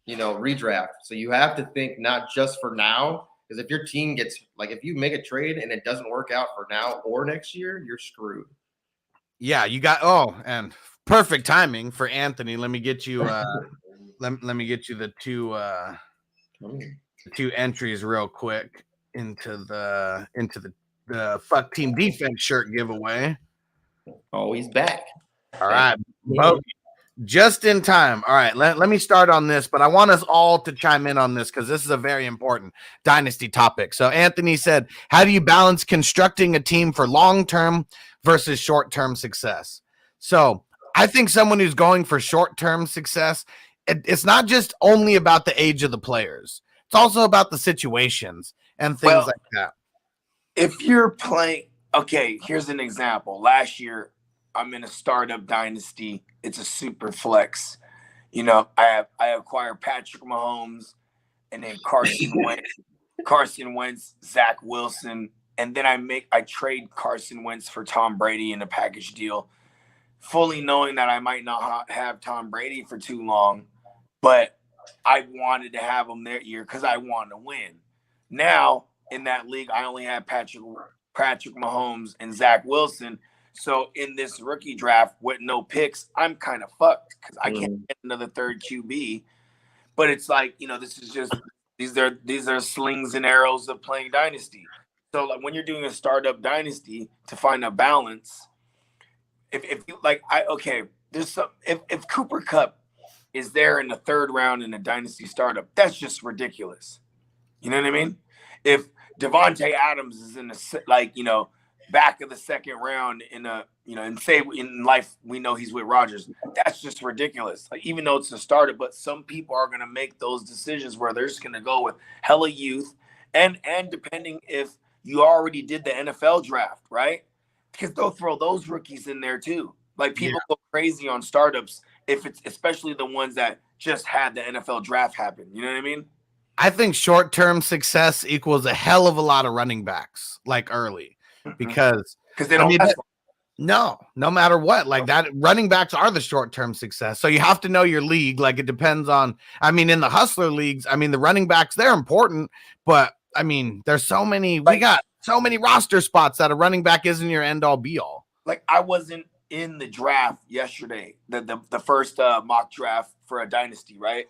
you know, redraft. So you have to think not just for now. Because if your team gets, like, if you make a trade and it doesn't work out for now or next year, you're screwed. Yeah, you got, and perfect timing for Anthony. Let me get you let me get you the two entries real quick into the fuck team defense shirt giveaway. Oh, he's back. All right. Just in time. All right, let me start on this, but I want us all to chime in on this, because this is a very important dynasty topic. So Anthony said, how do you balance constructing a team for long-term versus short-term success? So I think someone who's going for short-term success, it's not just only about the age of the players. It's also about the situations and things like that. If you're playing, okay, here's an example. Last year, I'm in a startup dynasty. It's a super flex. You know, I acquired Patrick Mahomes, and then Carson Wentz, Zach Wilson, and then I trade Carson Wentz for Tom Brady in a package deal, fully knowing that I might not have Tom Brady for too long, but I wanted to have him that year because I wanted to win. Now in that league, I only have Patrick Mahomes and Zach Wilson. So in this rookie draft with no picks, I'm kind of fucked because I can't get another third QB. But it's like, you know, this is just these are slings and arrows of playing dynasty. So like when you're doing a startup dynasty, to find a balance, if you like, there's some if Cooper Kupp is there in the third round in a dynasty startup, that's just ridiculous. You know what I mean? If Devontae Adams is in the back of the second round in a, and say in life we know he's with Rodgers. That's just ridiculous. Like, even though it's a starter, but some people are going to make those decisions where they're just going to go with hella youth, and depending if you already did the NFL draft, right? Because they'll throw those rookies in there too. Like, people go crazy on startups if it's especially the ones that just had the NFL draft happen. You know what I mean? I think short-term success equals a hell of a lot of running backs, like early, because they don't. No matter what, like that, running backs are the short-term success. So you have to know your league. Like, it depends on, in the hustler leagues, the running backs, they're important, but there's so many, we got so many roster spots that a running back isn't your end all be all. Like, I wasn't in the draft yesterday, the first mock draft for a Dynasty, right?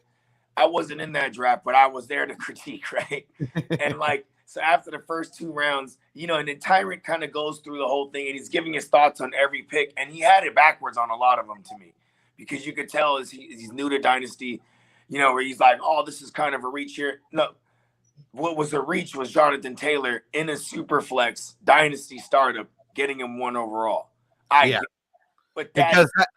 I wasn't in that draft, but I was there to critique, right? And so after the first 2 rounds, and then Tyrant kind of goes through the whole thing, and he's giving his thoughts on every pick, and he had it backwards on a lot of them to me, because you could tell as he's new to Dynasty, where he's like, oh, this is kind of a reach here. No, what was a reach was Jonathan Taylor in a super flex Dynasty startup, getting him 1 overall. But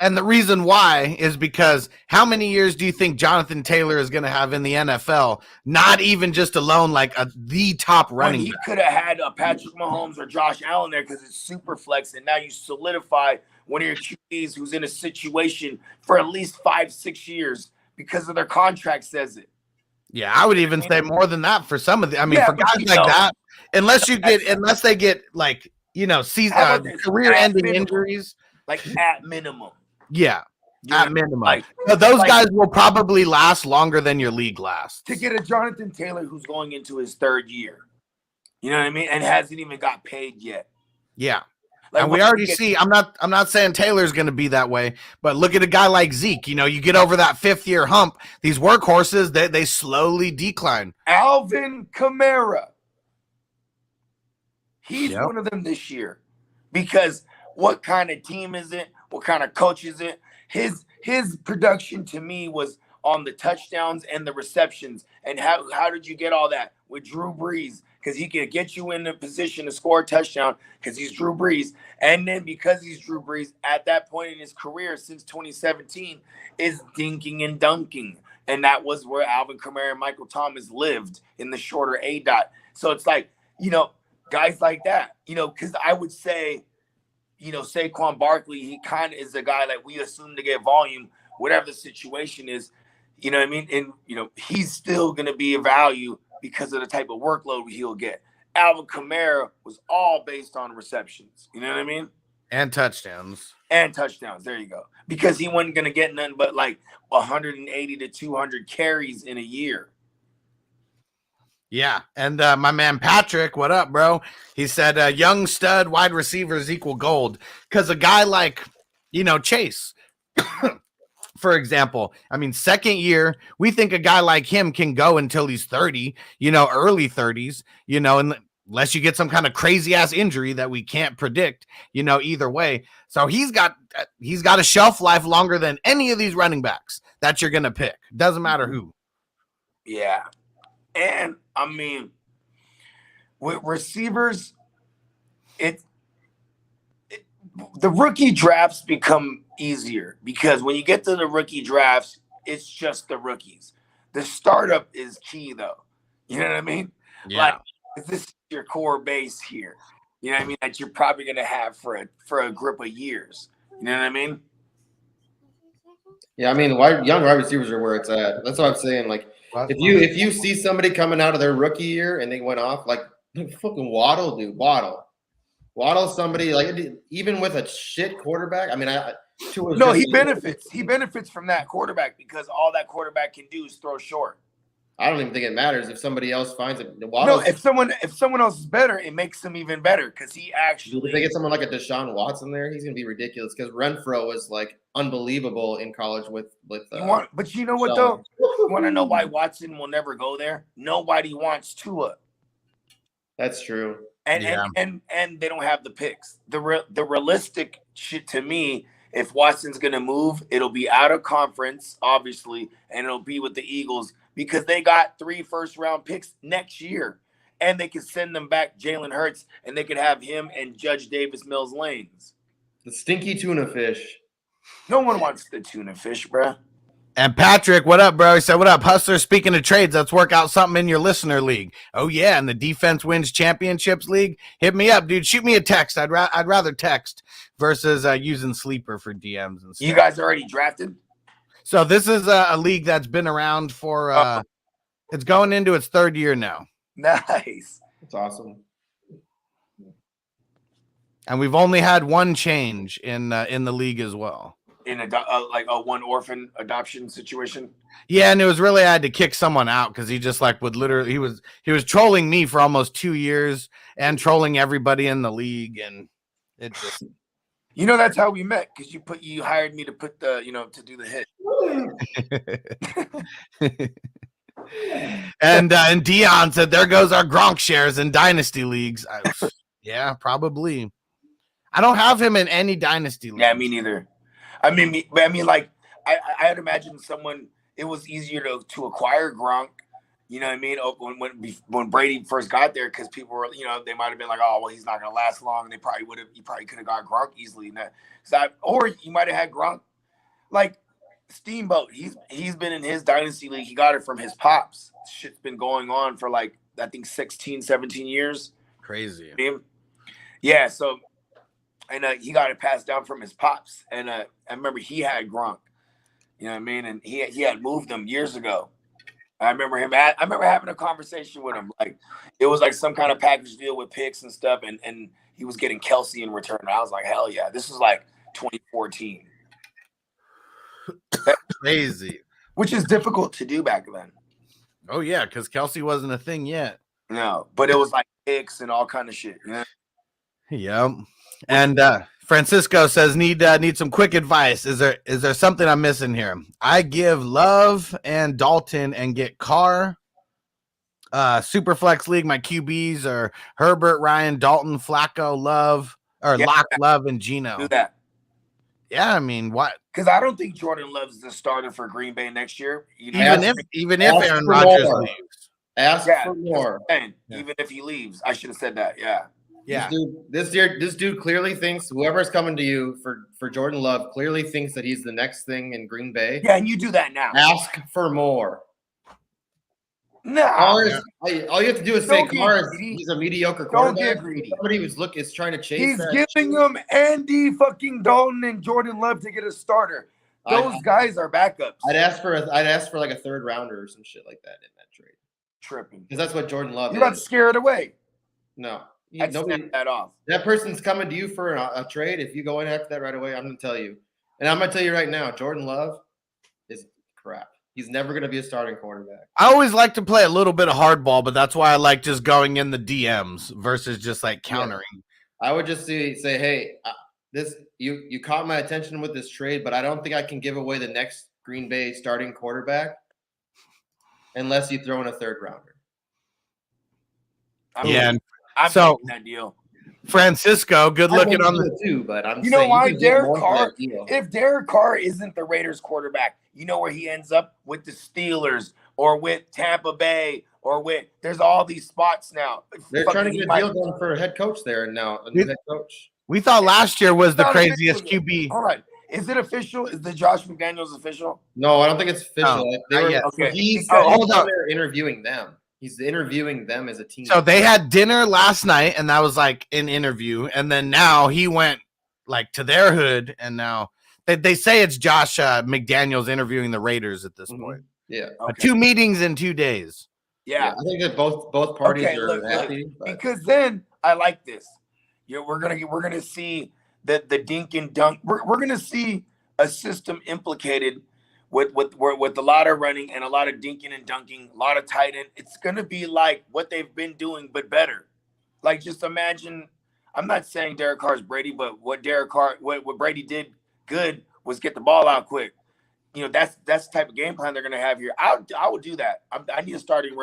and the reason why is because how many years do you think Jonathan Taylor is going to have in the NFL? Not even just alone, like the top running back. He could have had a Patrick Mahomes or Josh Allen there because it's super flex, and now you solidify one of your QBs who's in a situation for at least 5-6 years because of their contract says it. Yeah, I would even say more than that for some of the. For guys like that, unless they get like season career-ending injuries. Like, at minimum. Yeah, at minimum. Those guys will probably last longer than your league lasts. To get a Jonathan Taylor who's going into his 3rd year. You know what I mean? And hasn't even got paid yet. Yeah. And we already see, I'm not saying Taylor's going to be that way, but look at a guy like Zeke. You get over that 5th-year hump, these workhorses, they slowly decline. Alvin Kamara. He's one of them this year. Because what kind of team is it? What kind of coach is it? His production to me was on the touchdowns and the receptions. And how did you get all that? With Drew Brees, because he could get you in a position to score a touchdown because he's Drew Brees. And then because he's Drew Brees, at that point in his career since 2017, is dinking and dunking. And that was where Alvin Kamara and Michael Thomas lived, in the shorter A dot. So it's like, guys like that, because I would say, Saquon Barkley, he kind of is a guy that we assume to get volume, whatever the situation is, you know what I mean? And, he's still going to be a value because of the type of workload he'll get. Alvin Kamara was all based on receptions. You know what I mean? And touchdowns. There you go. Because he wasn't going to get nothing but like 180 to 200 carries in a year. Yeah, and my man Patrick, what up, bro? He said, young stud wide receivers equal gold. Because a guy like, Chase, for example, 2nd year, we think a guy like him can go until he's 30, early 30s, unless you get some kind of crazy-ass injury that we can't predict, either way. So he's got a shelf life longer than any of these running backs that you're going to pick. Doesn't matter who. Yeah. And with receivers, the rookie drafts become easier because when you get to the rookie drafts, it's just the rookies. The startup is key, though. You know what I mean? Yeah. Like, this is your core base here. You know what I mean? That you're probably going to have for a group of years. You know what I mean? Yeah, young wide receivers are where it's at. That's what I'm saying. Like, if you see somebody coming out of their rookie year and they went off, like fucking Waddle, dude. Waddle's somebody, like, even with a shit quarterback. He benefits. He benefits from that quarterback because all that quarterback can do is throw short. I don't even think it matters if somebody else finds it. If someone else is better, it makes him even better because he actually. If they get someone like a Deshaun Watson there, he's gonna be ridiculous because Renfro was like unbelievable in college with. But you know what though? You want to know why Watson will never go there? Nobody wants Tua. That's true. And they don't have the picks. The realistic shit to me, if Watson's gonna move, it'll be out of conference, obviously, and it'll be with the Eagles because they got 3 first-round picks next year. and they could send them back Jalen Hurts, and they could have him and Judge Davis Mills lanes. The stinky tuna fish. No one wants the tuna fish, bruh. And Patrick, what up, bro? He said, what up, Hustler? Speaking of trades, let's work out something in your listener league. Oh, yeah, and the defense wins championships league. Hit me up, dude. Shoot me a text. I'd rather text versus using Sleeper for DMs and stuff. You guys already drafted? So this is a league that's been around for it's going into its third year now. Nice. That's awesome. And we've only had one change in the league as well. In a one orphan adoption situation. Yeah, and it was really I had to kick someone out because he just like would literally he was trolling me for almost 2 years and trolling everybody in the league, and it just that's how we met because you hired me to put the to do the hit. And Dion said, "There goes our Gronk shares in dynasty leagues." Yeah, probably. I don't have him in any dynasty league. Yeah, me neither. I mean, like I'd imagine someone. It was easier to acquire Gronk. You know what I mean? When Brady first got there, because people were, they might have been like, oh, well, he's not going to last long. And you probably could have got Gronk easily. Or you might have had Gronk like Steamboat. He's been in his dynasty league. He got it from his pops. Shit's been going on for like, I think 16, 17 years. Crazy. Yeah. So, and he got it passed down from his pops. And I remember he had Gronk, you know what I mean? And he had moved him years ago. I remember having a conversation with him. Like it was like some kind of package deal with picks and stuff. And he was getting Kelsey in return. And I was like, hell yeah, this is like 2014. Crazy. Which is difficult to do back then. Oh yeah, because Kelsey wasn't a thing yet. No, but it was like picks and all kind of shit. Yep. And Francisco says need some quick advice. Is there something I'm missing here? I give Love and Dalton and get Carr. Superflex league. My QBs are Herbert, Ryan, Dalton, Flacco, Love, or Lock, Love, and Geno. Do that. Yeah, I mean what? Because I don't think Jordan Love's the starter for Green Bay next year. Even if Aaron Rodgers leaves, ask for more. And even if he leaves, I should have said that. Yeah. Yeah. This dude clearly thinks whoever's coming to you for Jordan Love clearly thinks that he's the next thing in Green Bay. Yeah, and you do that now. Ask for more. No. All you have to do is say he's a mediocre quarterback. Don't get greedy. Somebody is trying to chase. He's giving him Andy fucking Dalton and Jordan Love to get a starter. Those guys are backups. I'd ask for like a third rounder or some shit like that in that trade. Tripping. Because that's what Jordan Love is. You're about to scare it away. No. I'd snap that off. That person's coming to you for a trade. If you go in after that right away, I'm going to tell you. And I'm going to tell you right now, Jordan Love is crap. He's never going to be a starting quarterback. I always like to play a little bit of hardball, but that's why I like just going in the DMs versus just like countering. Yeah. I would just say, hey, you caught my attention with this trade, but I don't think I can give away the next Green Bay starting quarterback unless you throw in a third rounder. I'm so that deal. Francisco, good looking on the too, but I'm you know why Derek Carr? If If Derek Carr isn't the Raiders quarterback, you know where he ends up with the Steelers or with Tampa Bay or with. There's all these spots now. They're trying to get a deal done for a head coach there, and now a new head coach. We thought last year was the craziest QB. All right. Is it official? Is the Josh McDaniels official? No, I don't think it's official. Okay. Hold on. They're interviewing them. He's interviewing them as a team. So they had dinner last night, and that was like an interview. And then now he went like to their hood, and now they say it's Josh McDaniels interviewing the Raiders at this point. Yeah, okay. 2 meetings in 2 days. Yeah, I think that both parties are happy. Because then I like this. We're gonna see the dink and dunk. We're gonna see a system implicated with a lot of running and a lot of dinking and dunking, a lot of tight end. It's gonna be like what they've been doing, but better. Like just imagine. I'm not saying Derek Carr's Brady, but what Brady did good was get the ball out quick. That's the type of game plan they're gonna have here. I would do that. I need a starting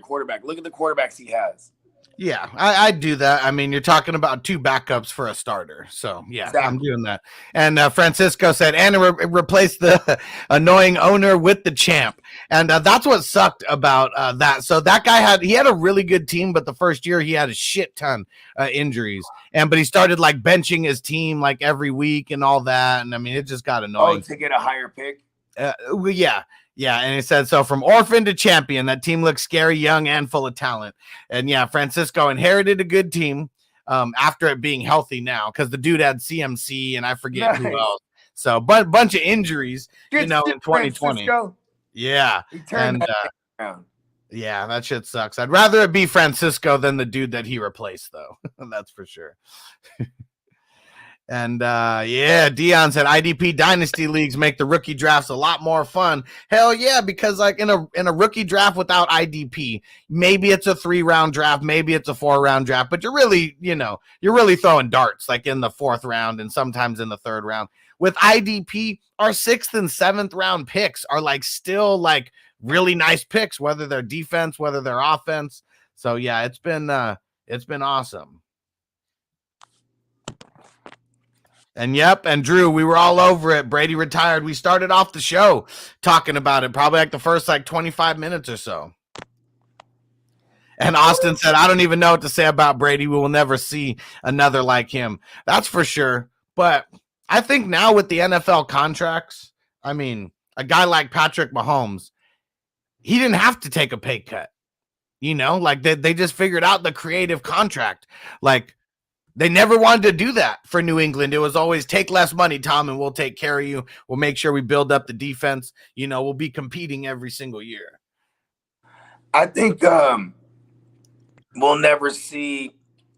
quarterback. Look at the quarterbacks he has. Yeah, I'd do that. I mean, you're talking about 2 backups for a starter. So, yeah, Exactly. I'm doing that. And Francisco said, Anna replaced the annoying owner with the champ. And that's what sucked about that. So that guy had a really good team, but the first year he had a shit ton injuries. But he started like benching his team like every week and all that. And I mean, it just got annoying. Oh, to get a higher pick? Yeah. Yeah, and he said, so from orphan to champion, that team looks scary, young, and full of talent. And yeah, Francisco inherited a good team after it being healthy now, because the dude had CMC and I forget who else. So, bunch of injuries, in 2020. Francisco. Yeah, He turned and that around. yeah, that shit sucks. I'd rather it be Francisco than the dude that he replaced, though. That's for sure. And yeah, Dion said IDP dynasty leagues make the rookie drafts a lot more fun. Hell yeah, because like in a rookie draft without IDP, maybe it's a 3-round draft, maybe it's a 4-round draft, but you're really, you're really throwing darts like in the 4th round and sometimes in the 3rd round. With IDP, our 6th and 7th round picks are like still like really nice picks, whether they're defense, whether they're offense. So yeah, it's been awesome. And yep, and Drew, we were all over it. Brady retired. We started off the show talking about it, probably like the first 25 minutes or so. And Austin said, I don't even know what to say about Brady. We will never see another like him. That's for sure. But I think now with the NFL contracts, I mean, a guy like Patrick Mahomes, he didn't have to take a pay cut. They just figured out the creative contract. They never wanted to do that for New England. It was always take less money, Tom, and we'll take care of you. We'll make sure we build up the defense. We'll be competing every single year. I think we'll never see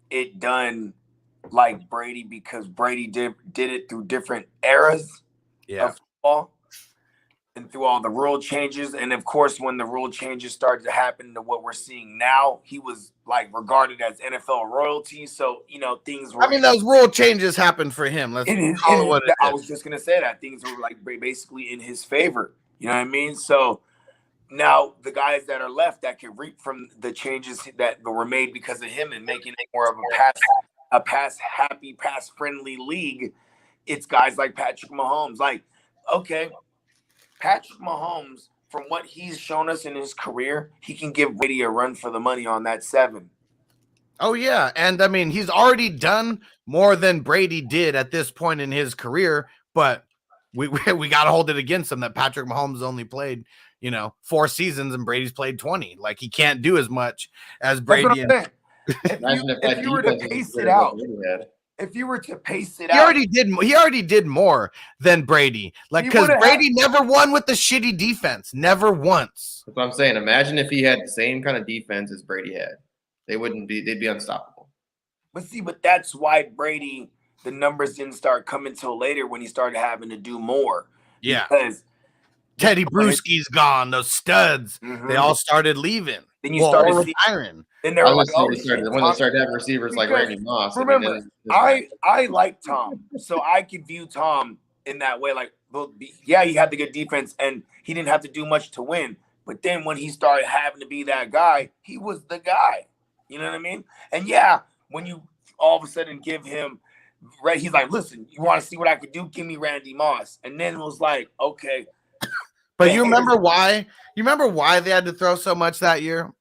it done like Brady, because Brady did it through different eras of football and through all the rule changes. And of course, when the rule changes started to happen to what we're seeing now, he was regarded as NFL royalty. So, things were. I mean, those rule changes happened for him. Let's call it what it is. I was just going to say that things were basically in his favor. You know what I mean? So now the guys that are left that can reap from the changes that were made because of him and making it more of a pass friendly league, it's guys like Patrick Mahomes. Okay, Patrick Mahomes, from what he's shown us in his career, he can give Brady a run for the money on that 7. Oh, yeah. And I mean, he's already done more than Brady did at this point in his career, but we got to hold it against him that Patrick Mahomes only played, 4 seasons and Brady's played 20. He can't do as much as Brady. If you were to pace it out, he already did more than Brady. Because Brady never won with the shitty defense. Never once. That's what I'm saying. Imagine if he had the same kind of defense as Brady had. They'd be unstoppable. But that's why Brady, the numbers didn't start coming till later when he started having to do more. Yeah. Because Teddy Bruschi's gone. Those studs, they all started leaving. Then you started retiring. Then they were when they started having receivers like Randy Moss. Remember, I like Tom, so I could view Tom in that way. He had the good defense and he didn't have to do much to win. But then when he started having to be that guy, he was the guy. You know what I mean? And yeah, when you all of a sudden give him, he's like, listen, you want to see what I could do? Give me Randy Moss. And then it was like, okay. But you remember why? You remember why they had to throw so much that year?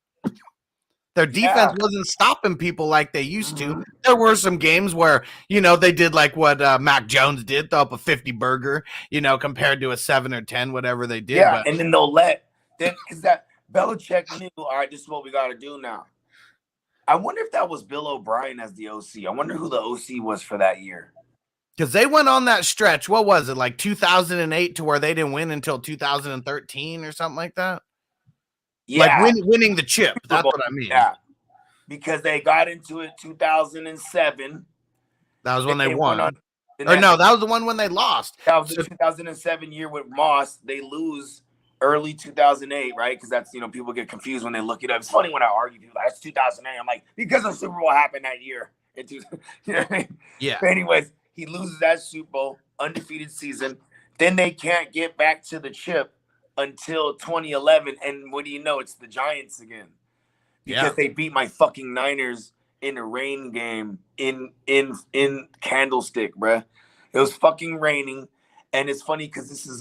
Their defense wasn't stopping people like they used to. There were some games where, they did like what Mac Jones did, throw up a 50 burger, compared to a 7 or 10, whatever they did. Yeah, and then because that Belichick knew, all right, this is what we got to do now. I wonder if that was Bill O'Brien as the OC. I wonder who the OC was for that year. Because they went on that stretch. What was it, like 2008 to where they didn't win until 2013 or something like that? Yeah. Winning the chip. That's what I mean. Yeah. Because they got into it 2007. That was when they won. That was the one when they lost. That was the 2007 year with Moss. They lose early 2008, right? Because that's, people get confused when they look it up. It's funny when I argue, people that's 2008. I'm like, because the Super Bowl happened that year. You know what I mean? Yeah. But anyways, he loses that Super Bowl, undefeated season. Then they can't get back to the chip until 2011. And what do you know? It's the Giants again. because they beat my fucking Niners in a rain game in Candlestick, bruh. It was fucking raining. And it's funny because this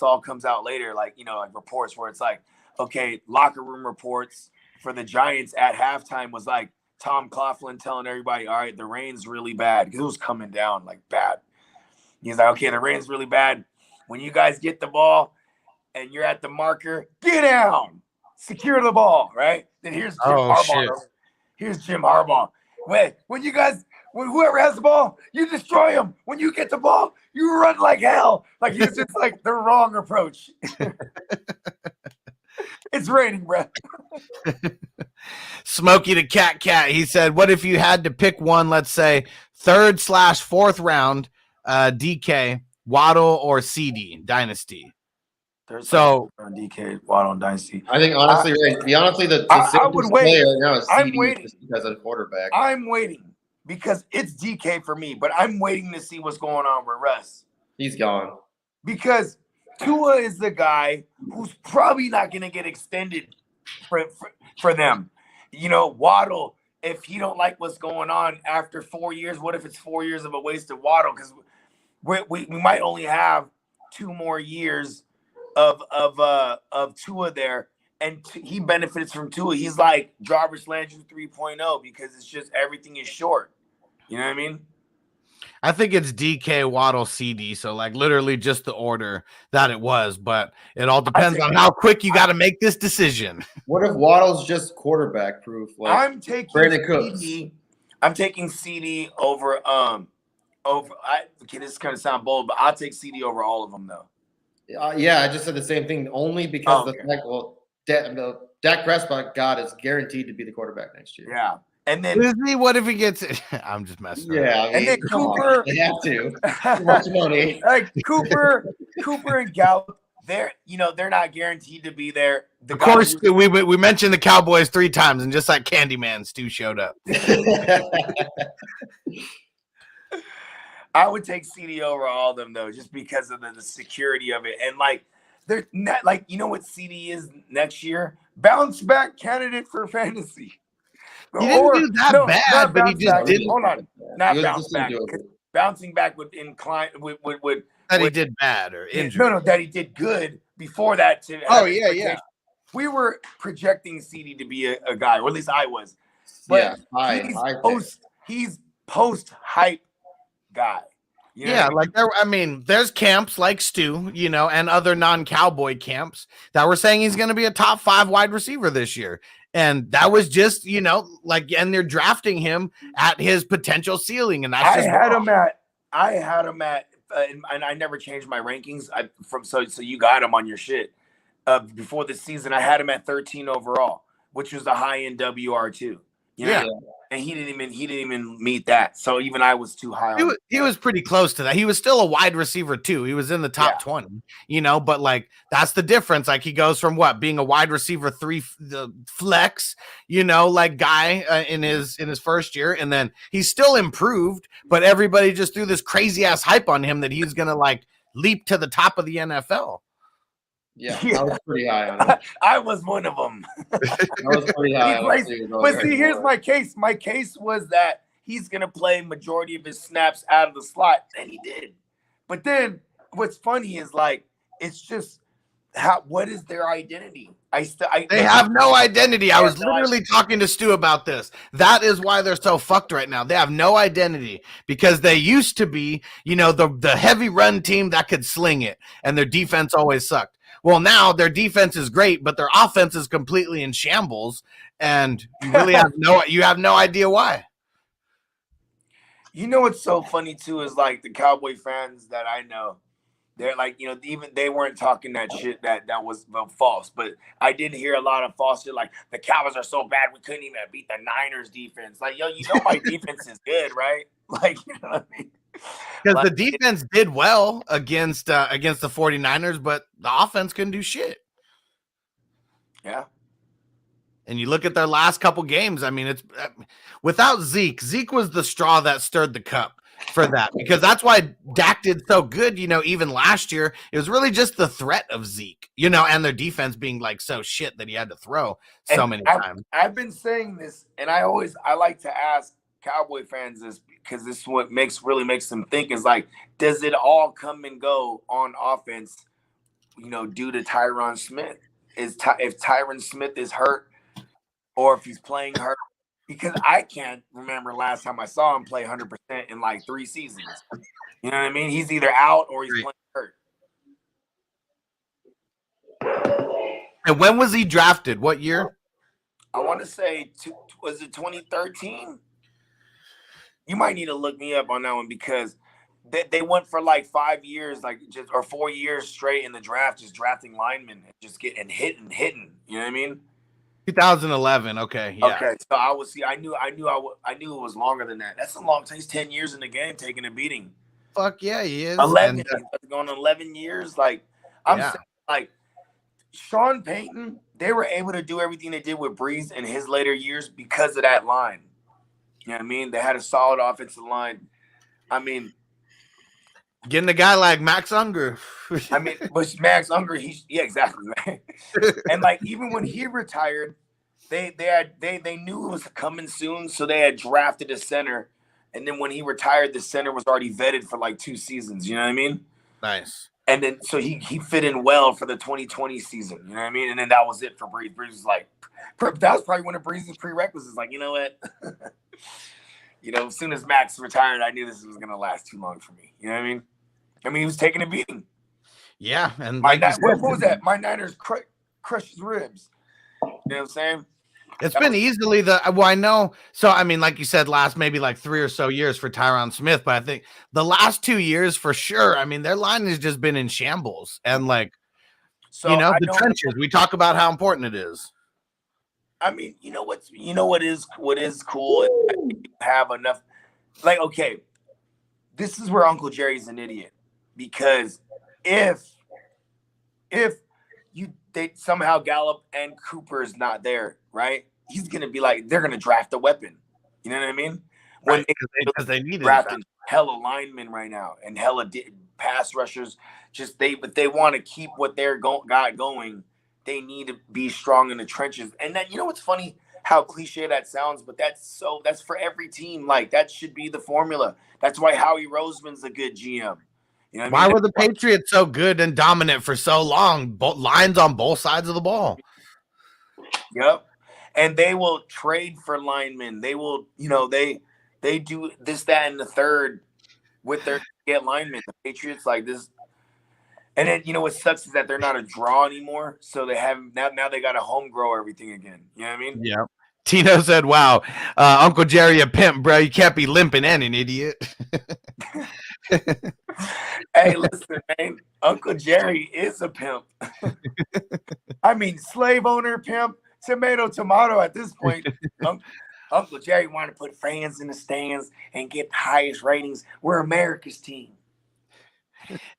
all comes out later, like, you know, like reports where it's like, okay, locker room reports for the Giants at halftime was like Tom Coughlin telling everybody, all right, the rain's really bad, because it was coming down like bad. He's like, okay, the rain's really bad. When you guys get the ball and you're at the marker, get down, secure the ball, right? Then here's Jim Harbaugh. Shit. Here's Jim Harbaugh. When whoever has the ball, you destroy him. When you get the ball, you run like hell. Like, it's just like the wrong approach. It's raining, bro. Smokey the Cat. He said, what if you had to pick one, let's say 3rd/4th round, DK, Waddle, or CD Dynasty? So DK, Waddle, and Dynasty. I think honestly, the I would wait. player right now is I'm CD waiting. just because of quarterback. I'm waiting because it's DK for me, but I'm waiting to see what's going on with Russ. He's gone. Because Tua is the guy who's probably not going to get extended for them. You know, Waddle, if he don't like what's going on after 4 years, what if it's 4 years of a wasted Waddle? Because we might only have 2 more years of Tua there, and he benefits from Tua. He's like Jarvis Landry 3.0 because it's just everything is short. You know what I mean? I think it's DK, Waddle, CD. So like literally just the order that it was, but it all depends on how quick you got to make this decision. What if Waddle's just quarterback proof? Like I'm taking Brandon Cooks. CD. I'm taking CD over okay, this is kind of sound bold, but I'll take CD over all of them though. Yeah, I just said the same thing. Only because Dak Prescott is guaranteed to be the quarterback next year. Yeah, and then Disney, what if he gets it? I'm just messing. Yeah, and then Cooper. They have to. Too much money. Like Cooper and Gallup, they're not guaranteed to be there. Of course, we mentioned the Cowboys 3 times, and just like Candyman, Stu showed up. I would take CD over all of them though, just because of the security of it, and like they're not like, you know what CD is next year? Bounce back candidate for fantasy. He didn't do that bad, but he just didn't. Hold on, not bounce back. Bouncing back would incline would that he did bad or injured. No, that he did good before that. Yeah. We were projecting CD to be a guy, or at least I was. But he's post hype guy. You know what I mean? There's camps like Stu, and other non-Cowboy camps that were saying he's going to be a top 5 wide receiver this year. And that was just, and they're drafting him at his potential ceiling. And that's I had him at, and I never changed my rankings. So you got him on your shit. Before the season, I had him at 13 overall, which was a high end WR2. Yeah. And he didn't even meet that. So even I was too high. He was pretty close to that. He was still a wide receiver too. He was in the top 20, but like that's the difference. Like he goes from being a wide receiver 3, the flex, guy in his first year, and then he's still improved, but everybody just threw this crazy ass hype on him that he's gonna like leap to the top of the NFL. Yeah, I was pretty high on it. I was one of them. I was pretty high on it. But see, here's my case. My case was that he's going to play majority of his snaps out of the slot, and he did. But then what's funny is like, it's just what is their identity? They have no identity. I was literally talking to Stu about this. That is why they're so fucked right now. They have no identity because they used to be, the heavy run team that could sling it, and their defense always sucked. Well, now their defense is great, but their offense is completely in shambles, and you really have no idea why. You know what's so funny too is like the Cowboy fans that I know, they're like, even they weren't talking that shit that was false, but I did hear a lot of false shit like the Cowboys are so bad we couldn't even beat the Niners defense. Like, my defense is good, right? Like, you know what I mean? Because the defense did well against the 49ers, but the offense couldn't do shit. Yeah. And you look at their last couple games, I mean, it's without Zeke. Zeke was the straw that stirred the cup. for that, because that's why Dak did so good, even last year. It was really just the threat of Zeke, and their defense being like so shit that he had to throw so many times. I've been saying this, and I like to ask Cowboy fans this, because this is what really makes them think, is like, does it all come and go on offense, due to Tyron Smith? If Tyron Smith is hurt, or if he's playing hurt, because I can't remember last time I saw him play 100% in like 3 seasons. You know what I mean? He's either out or he's playing hurt. And when was he drafted? What year? I want to say, was it 2013? You might need to look me up on that one, because they went for like 5 years, or 4 years straight in the draft, just drafting linemen and just getting hitting. You know what I mean? 2011. Okay. Yeah. Okay. So I knew it was longer than that. That's a long time. He's 10 years in the game, taking a beating. Fuck yeah, he is. 11. Going 11 years. Like, I'm saying, like, Sean Payton, they were able to do everything they did with Breeze in his later years because of that line. You know what I mean? They had a solid offensive line. I mean, getting a guy like Max Unger. But Max Unger, exactly, man. And like, even when he retired, they knew it was coming soon, so they had drafted a center. And then when he retired, the center was already vetted for like 2 seasons. You know what I mean? Nice. And then so he fit in well for the 2020 season. You know what I mean? And then that was it for Breeze. Breeze was like, that was probably one of Breeze's prerequisites. Like, you know what? As soon as Max retired, I knew this was gonna last too long for me. You know what I mean? He was taking a beating. Yeah, and what was that? My Niners crushed his ribs. You know what I'm saying? It's been easily I know. So, like you said, last maybe like 3 or so years for Tyron Smith, but I think the last 2 years for sure, their line has just been in shambles. And like, the trenches, we talk about how important it is. What is cool? You have enough. Like, okay, this is where Uncle Jerry's an idiot, because if they somehow Gallup and Cooper is not there, right? He's gonna be like, they're gonna draft a weapon. You know what I mean? Right, because they need drafting hella linemen right now and hella pass rushers. But they want to keep what they're got going. They need to be strong in the trenches. And then, what's funny? How cliche that sounds, but that's for every team. Like, that should be the formula. That's why Howie Roseman's a good GM. Why were the Patriots so good and dominant for so long? Lines on both sides of the ball. Yep. And they will trade for linemen. They will, they do this, that, and the third with their get linemen. The Patriots like this. And then, what sucks is that they're not a draw anymore. So they have now they got to home grow everything again. You know what I mean? Yeah. Tino said, wow, Uncle Jerry a pimp, bro. You can't be limping and an idiot. Hey, listen, man. Uncle Jerry is a pimp. Slave owner, pimp, tomato at this point. Uncle Jerry wanted to put fans in the stands and get the highest ratings. We're America's team.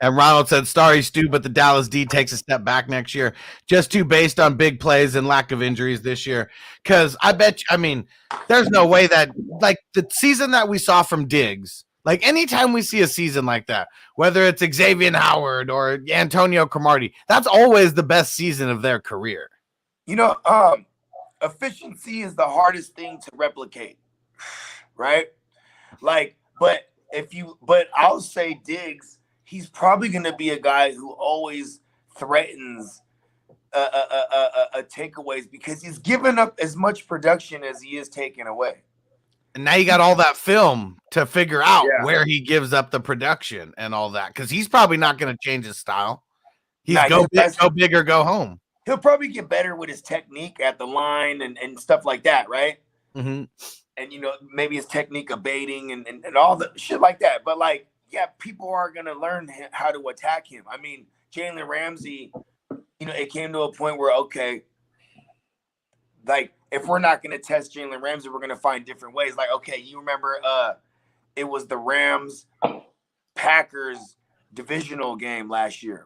And Ronald said, sorry, Stu, but the Dallas D takes a step back next year. Just too based on big plays and lack of injuries this year. Because I bet you, there's no way that, like, the season that we saw from Diggs, like, anytime we see a season like that, whether it's Xavier Howard or Antonio Cromartie, that's always the best season of their career. Efficiency is the hardest thing to replicate, right? Like, but I'll say Diggs, he's probably going to be a guy who always threatens takeaways, because he's given up as much production as he is taking away. And now you got all that film to figure out where he gives up the production and all that, because he's probably not going to change his style. He's go big or go home. He'll probably get better with his technique at the line and stuff like that, right? Mm-hmm. And, maybe his technique of baiting and all the shit like that. But, like, people are going to learn how to attack him. Jalen Ramsey, it came to a point where, okay, like, if we're not going to test Jalen Ramsey, we're going to find different ways. Like, okay, you remember it was the Rams-Packers divisional game last year.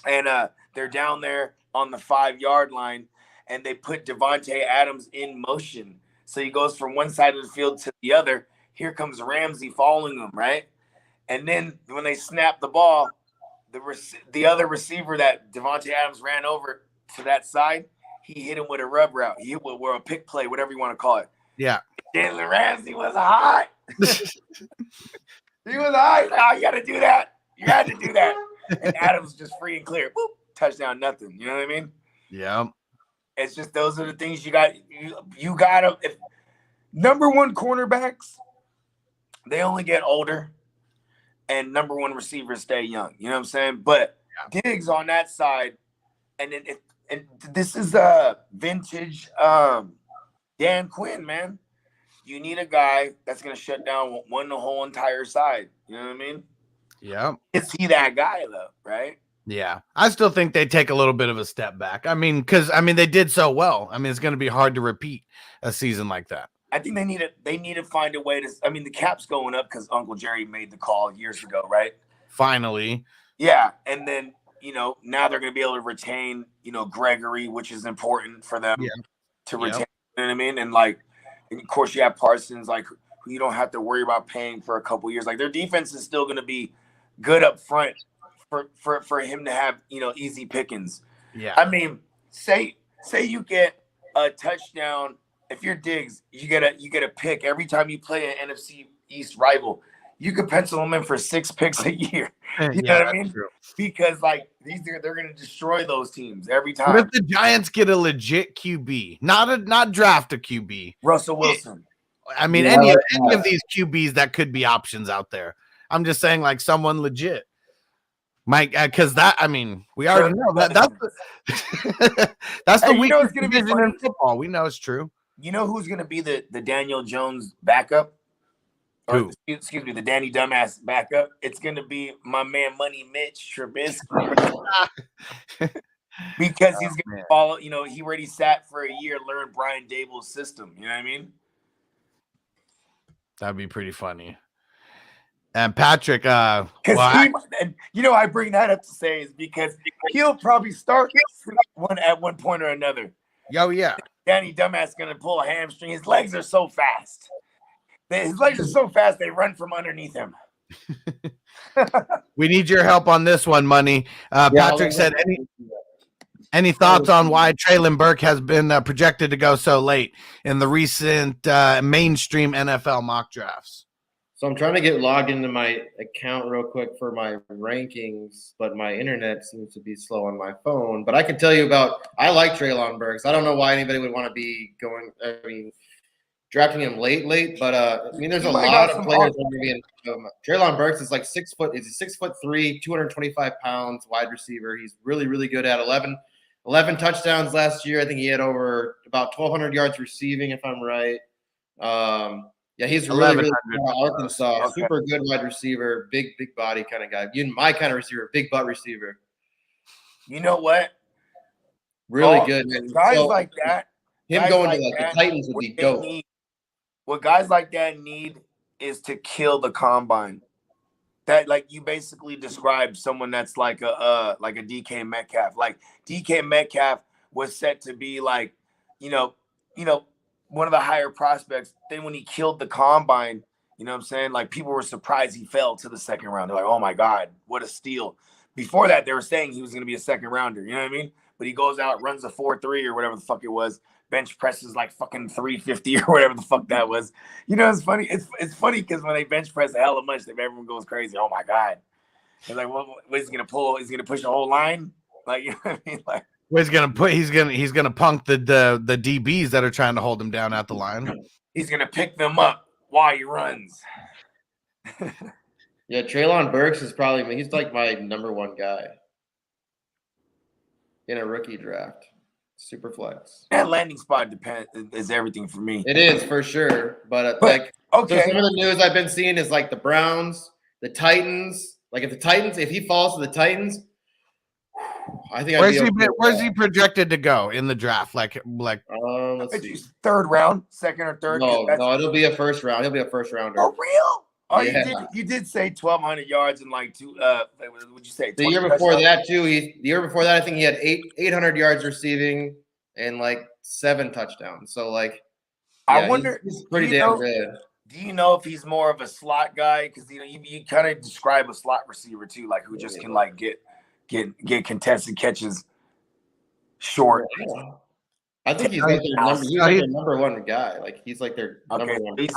And they're down there on the 5-yard line, and they put Devontae Adams in motion. So he goes from one side of the field to the other. Here comes Ramsey following him, right? And then when they snap the ball, the other receiver that Devontae Adams ran over to that side, he hit him with a rub route. He hit with a pick play, whatever you want to call it. Yeah. Jalen Ramsey was hot. He was hot. Oh, you got to do that. You had to do that. And Adams just free and clear. Boop, touchdown, nothing. You know what I mean? Yeah. It's just those are the things you got. You got to. If number one cornerbacks, they only get older, and number one receivers stay young. You know what I'm saying? But Diggs on that side, and this is a vintage Dan Quinn, man. You need a guy that's going to shut down the whole entire side. You know what I mean? Yeah. Is he that guy, though, right? Yeah. I still think they take a little bit of a step back. I mean, because, they did so well. It's going to be hard to repeat a season like that. I think they need to find a way to – the cap's going up because Uncle Jerry made the call years ago, right? Finally. Yeah, and then, now they're going to be able to retain, Gregory, which is important for them to retain. Yep. You know what I mean? And, and of course, you have Parsons, who you don't have to worry about paying for a couple years. Their defense is still going to be good up front for him to have, easy pickings. Yeah. Say you get a touchdown. If you're Diggs, you get a pick every time you play an NFC East rival. You could pencil them in for 6 picks a year. You know what I mean? True. Because they're going to destroy those teams every time. What if the Giants get a legit QB, not draft a QB? Russell Wilson. Any of these QBs that could be options out there. I'm just saying, someone legit. Mike, because we already know that's the weakest division in football. We know it's true. You know who's going to be the Daniel Jones backup? Who? Excuse me, the Danny Dumbass backup. It's going to be my man Money Mitch Trubisky. Because he's going to follow, he already sat for a year, learned Brian Dable's system. You know what I mean? That'd be pretty funny. And Patrick, I bring that up to say is because he'll probably start at one point or another. Oh, yeah. Danny Dumbass going to pull a hamstring. His legs are so fast. His legs are so fast, they run from underneath him. We need your help on this one, Money. Patrick said, any thoughts on why Treylon Burke has been projected to go so late in the recent mainstream NFL mock drafts? So I'm trying to get logged into my account real quick for my rankings, but my internet seems to be slow on my phone. But I can tell you I like Treylon Burks. I don't know why anybody would want to be drafting him late, but there's a lot of players that are being. Treylon Burks is 6 foot. He's 6'3", 225 pounds, wide receiver. He's really, really good at 11 touchdowns last year. I think he had over about 1,200 yards receiving, if I'm right. He's really good. Arkansas, okay. Super good wide receiver, big body kind of guy. My kind of receiver, big butt receiver. You know what? Really good. Guys like that. Him going to the Titans would be dope. What guys like that need is to kill the combine. That you basically described someone that's like a DK Metcalf. DK Metcalf was set to be one of the higher prospects. Then when he killed the combine, you know what I'm saying? People were surprised he fell to the second round. They're like, oh my God, what a steal. Before that, they were saying he was going to be a second rounder. You know what I mean? But he goes out, runs a 4.3 or whatever the fuck it was. Bench presses fucking 350 or whatever the fuck that was. It's funny. It's funny because when they bench press a hell of much, everyone goes crazy. Oh my God. They're like, what is he gonna pull? Is he gonna push the whole line? You know what I mean? He's gonna punk the DBs that are trying to hold him down at the line. He's gonna pick them up while he runs. Yeah, Treylon Burks is he's my number one guy in a rookie draft. Super flex. That landing spot is everything for me. It is for sure, but okay. So some of the news I've been seeing is the Browns, the Titans. If he falls to the Titans, I think. Where's he projected to go in the draft? Let's see. Third round, second or third. No, it'll be a first round. He'll be a first rounder. Oh, real? Oh, yeah. You did say 1,200 yards and two. Would you say the year before that too? The year before that, I think he had 800 yards receiving and 7 touchdowns. So I wonder. He's pretty damn good. Do you know if he's more of a slot guy? Because you kind of describe a slot receiver too, like who just can like get contested catches short. I think he's like their number. He's like their number one guy. Like he's like their number one. He's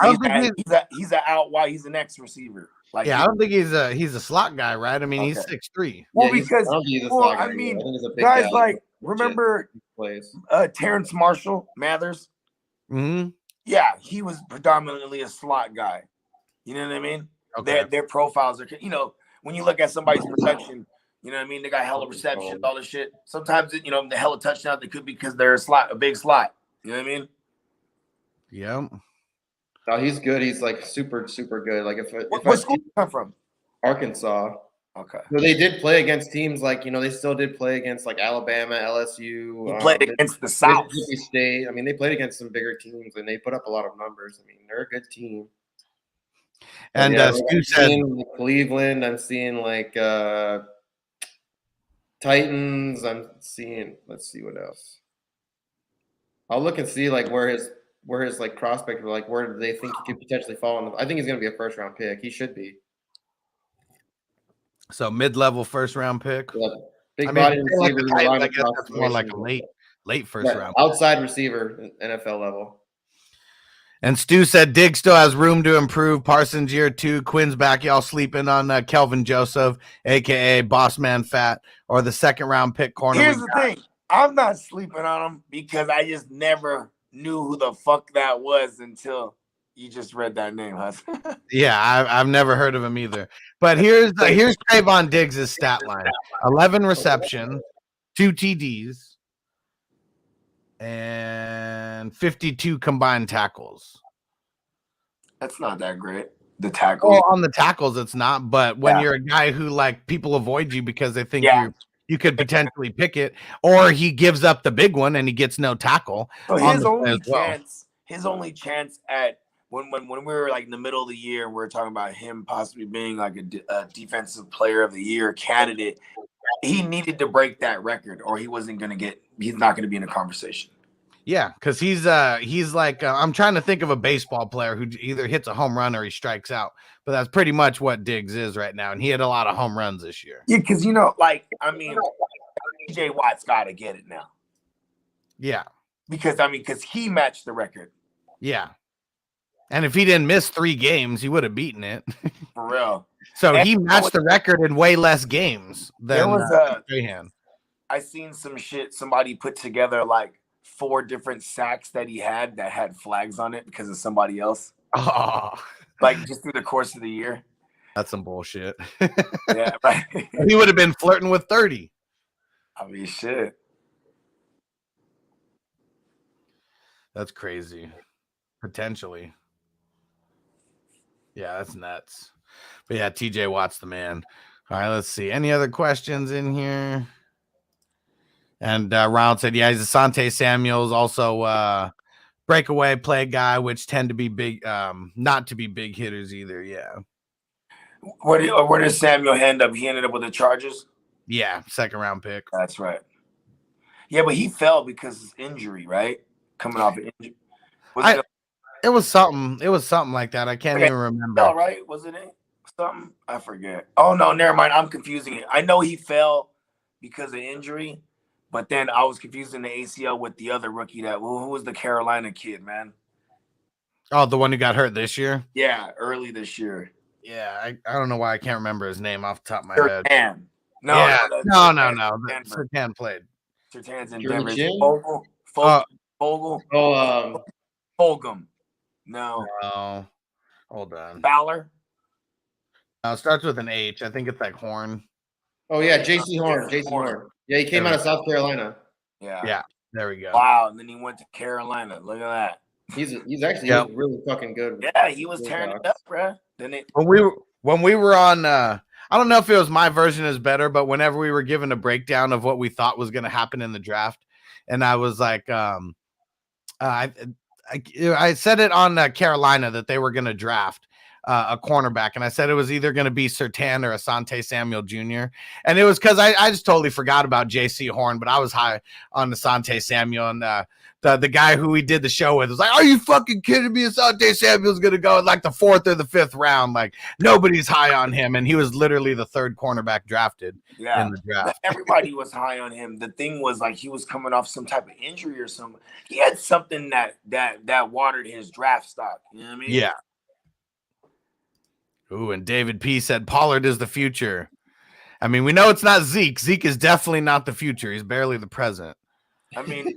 an out wide. He's an X receiver. Like I don't think he's a slot guy, right? I mean, he's 6'3". Well, because I mean, guys like remember Terrence Marshall Mathers. Mm-hmm. Yeah, he was predominantly a slot guy. You know what I mean? Okay. Their profiles are, when you look at somebody's production, you know what I mean? They got hella receptions, all this shit. Sometimes, the hella touchdowns, they could be because they're a big slot. You know what I mean? Yeah. No, he's good. He's like super, super good. Like if what school do you come from? Arkansas. Okay. So they did play against teams like, they still did play against like Alabama, LSU. They played against the South. Mississippi State. I mean, they played against some bigger teams and they put up a lot of numbers. I mean, they're a good team. And Stu said Cleveland. I'm seeing like Titans. I'm seeing. Let's see what else. I'll look and see like where his like prospect, like where do they think he could potentially fall. I think he's going to be a first round pick. He should be. So mid-level first-round pick. Yeah. Big body receiver. I guess that's more like a late first-round outside receiver, NFL level. And Stu said Diggs still has room to improve. Parsons year 2. Quinn's back. Y'all sleeping on Kelvin Joseph, a.k.a. Boss Man Fat, or the second-round pick corner. Here's the thing. I'm not sleeping on him because I just never knew who the fuck that was until you just read that name, Hus. Yeah, I've never heard of him either. But here's Trayvon Diggs' stat line: 11 receptions, 2 TDs, and 52 combined tackles. That's not that great. The tackles. Well, on the tackles, it's not. But when you're a guy who like people avoid you because they think you could potentially pick it, or he gives up the big one and he gets no tackle. So his only chance at when we were like in the middle of the year, we were talking about him possibly being like a defensive player of the year candidate. He needed to break that record, or he's not going to be in a conversation. Yeah, because he's like I'm trying to think of a baseball player who either hits a home run or he strikes out, but that's pretty much what Diggs is right now, and he had a lot of home runs this year. Yeah, because TJ Watt's got to get it now. Yeah, because he matched the record. Yeah, and if he didn't miss 3 games, he would have beaten it. For real. So he matched the record in way less games than Strahan. I seen some shit somebody put together like 4 different sacks that he had that had flags on it because of somebody else. Oh, like just through the course of the year. That's some bullshit. Yeah, right. He would have been flirting with 30. I mean, shit. That's crazy. Potentially. Yeah, that's nuts. But yeah, TJ Watt's the man. All right, let's see. Any other questions in here? And Ronald said, yeah, he's Asante Samuels, also breakaway play guy, which tend to be big, not to be big hitters either. Yeah. Where did Samuel end up? He ended up with the Chargers? Yeah, second round pick. That's right. Yeah, but he fell because of injury, right? Coming off an injury. It was something like that. I can't even remember. All right, wasn't it something? I forget. Oh no, never mind. I'm confusing it. I know he fell because of injury, but then I was confusing the ACL with the other rookie who was the Carolina kid, man. Oh, the one who got hurt this year? Yeah, early this year. Yeah, I don't know why I can't remember his name off the top of my head. No. Surtain played. Surtain's in Denver. Fogel. Fulgham. No. Hold on. Fowler. It starts with an H. I think it's like Horn. Oh yeah, JC Horn. Yeah, he came out of South Carolina. Yeah. There we go. Wow, and then he went to Carolina. Look at that. He's actually really fucking good. Yeah, he was tearing it up, bro. When we were on I don't know if it was my version is better, but whenever we were given a breakdown of what we thought was going to happen in the draft, and I was like, I said it on Carolina that they were going to draft. a cornerback, and I said it was either going to be Surtain or Asante Samuel Jr. And it was because I just totally forgot about J.C. Horn, but I was high on Asante Samuel, and the guy who we did the show with was like, "Are you fucking kidding me? Asante Samuel's going to go in like the 4th or the 5th round. Like nobody's high on him, and he was literally the 3rd cornerback drafted in the draft. Everybody was high on him. The thing was like he was coming off some type of injury or something. He had something that watered his draft stock. You know what I mean? Yeah. Ooh, and David P said Pollard is the future. I mean, we know it's not Zeke. Zeke is definitely not the future. He's barely the present. I mean,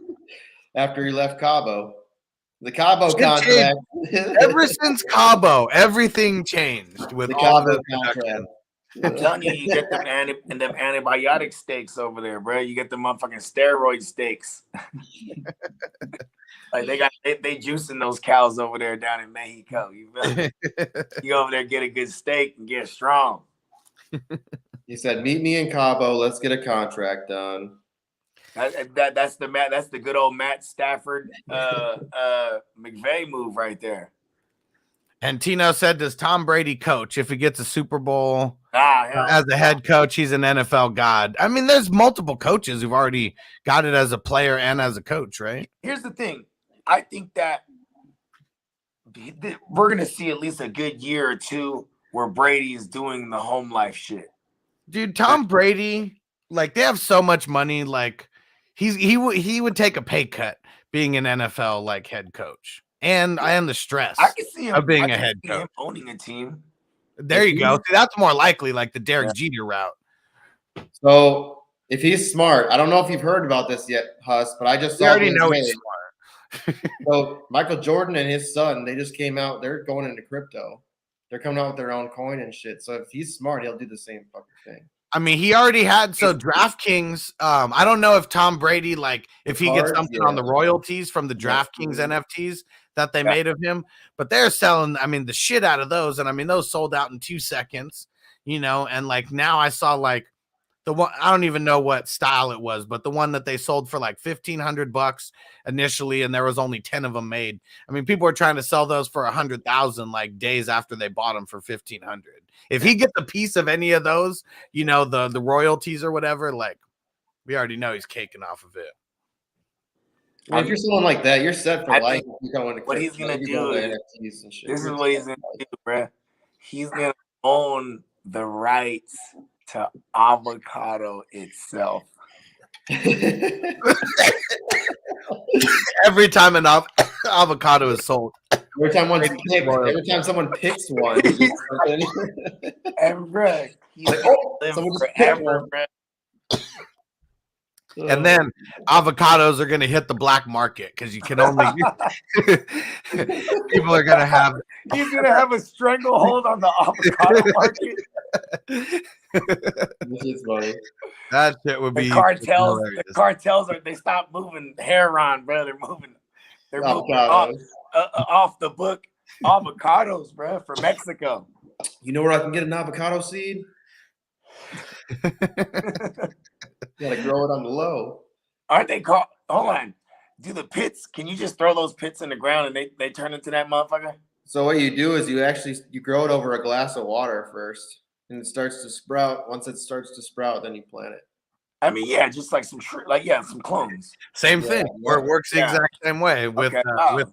after he left Cabo, the Cabo contract. Ever since Cabo, everything changed with the all Cabo the contract. I'm telling you, you get them antibiotic steaks over there, bro. You get the motherfucking steroid steaks. Like they juicing those cows over there down in Mexico. You feel me? You go over there, get a good steak, and get strong. He said, "Meet me in Cabo. Let's get a contract done." That's the good old Matt Stafford McVay move right there. And Tino said, "Does Tom Brady coach if he gets a Super Bowl as a head coach? He's an NFL god." I mean, there's multiple coaches who've already got it as a player and as a coach, right? Here's the thing. I think that we're going to see at least a good year or two where Brady's doing the home life shit. Dude, Tom Brady, like they have so much money, like he would take a pay cut being an NFL like head coach. And the stress I can see him of being a head coach. Him owning a team. There you go. See, that's more likely like the Derek Jeter route. So if he's smart, I don't know if you've heard about this yet, Huss, but I just saw already know he's smart. So Michael Jordan and his son, they just came out. They're going into crypto. They're coming out with their own coin and shit. So if he's smart, he'll do the same fucking thing. I mean, he already had DraftKings. I don't know if Tom Brady, like, if he gets something on the royalties from the DraftKings NFTs that they made of him, but they're selling, I mean, the shit out of those. And I mean, those sold out in 2 seconds, you know, and like now I saw like the one, I don't even know what style it was, but the one that they sold for like $1,500 initially, and there was only 10 of them made. I mean, people were trying to sell those for 100,000 like days after they bought them for 1,500. If he gets a piece of any of those, you know, the royalties or whatever, like we already know he's caking off of it. Well, if you're someone like that, you're set for life. What he's gonna do is this is what he's gonna do, bro. He's gonna own the rights to avocado itself. Every time an avocado is sold, every time someone picks one, and bro, he's like, live forever, bro. And then avocados are going to hit the black market because you can only people are going to have. He's going to have a stranglehold on the avocado market. This is funny. That shit would be cartels. The cartels they stopped moving heroin, bro. They're moving off the book avocados, bro, from Mexico. You know where I can get an avocado seed? You gotta grow it on the low. Aren't they called? Hold on. Do the pits? Can you just throw those pits in the ground and they turn into that motherfucker? So what you do is you grow it over a glass of water first, and it starts to sprout. Once it starts to sprout, then you plant it. I mean, yeah, just like some clones. Same thing. Where it works the exact same way with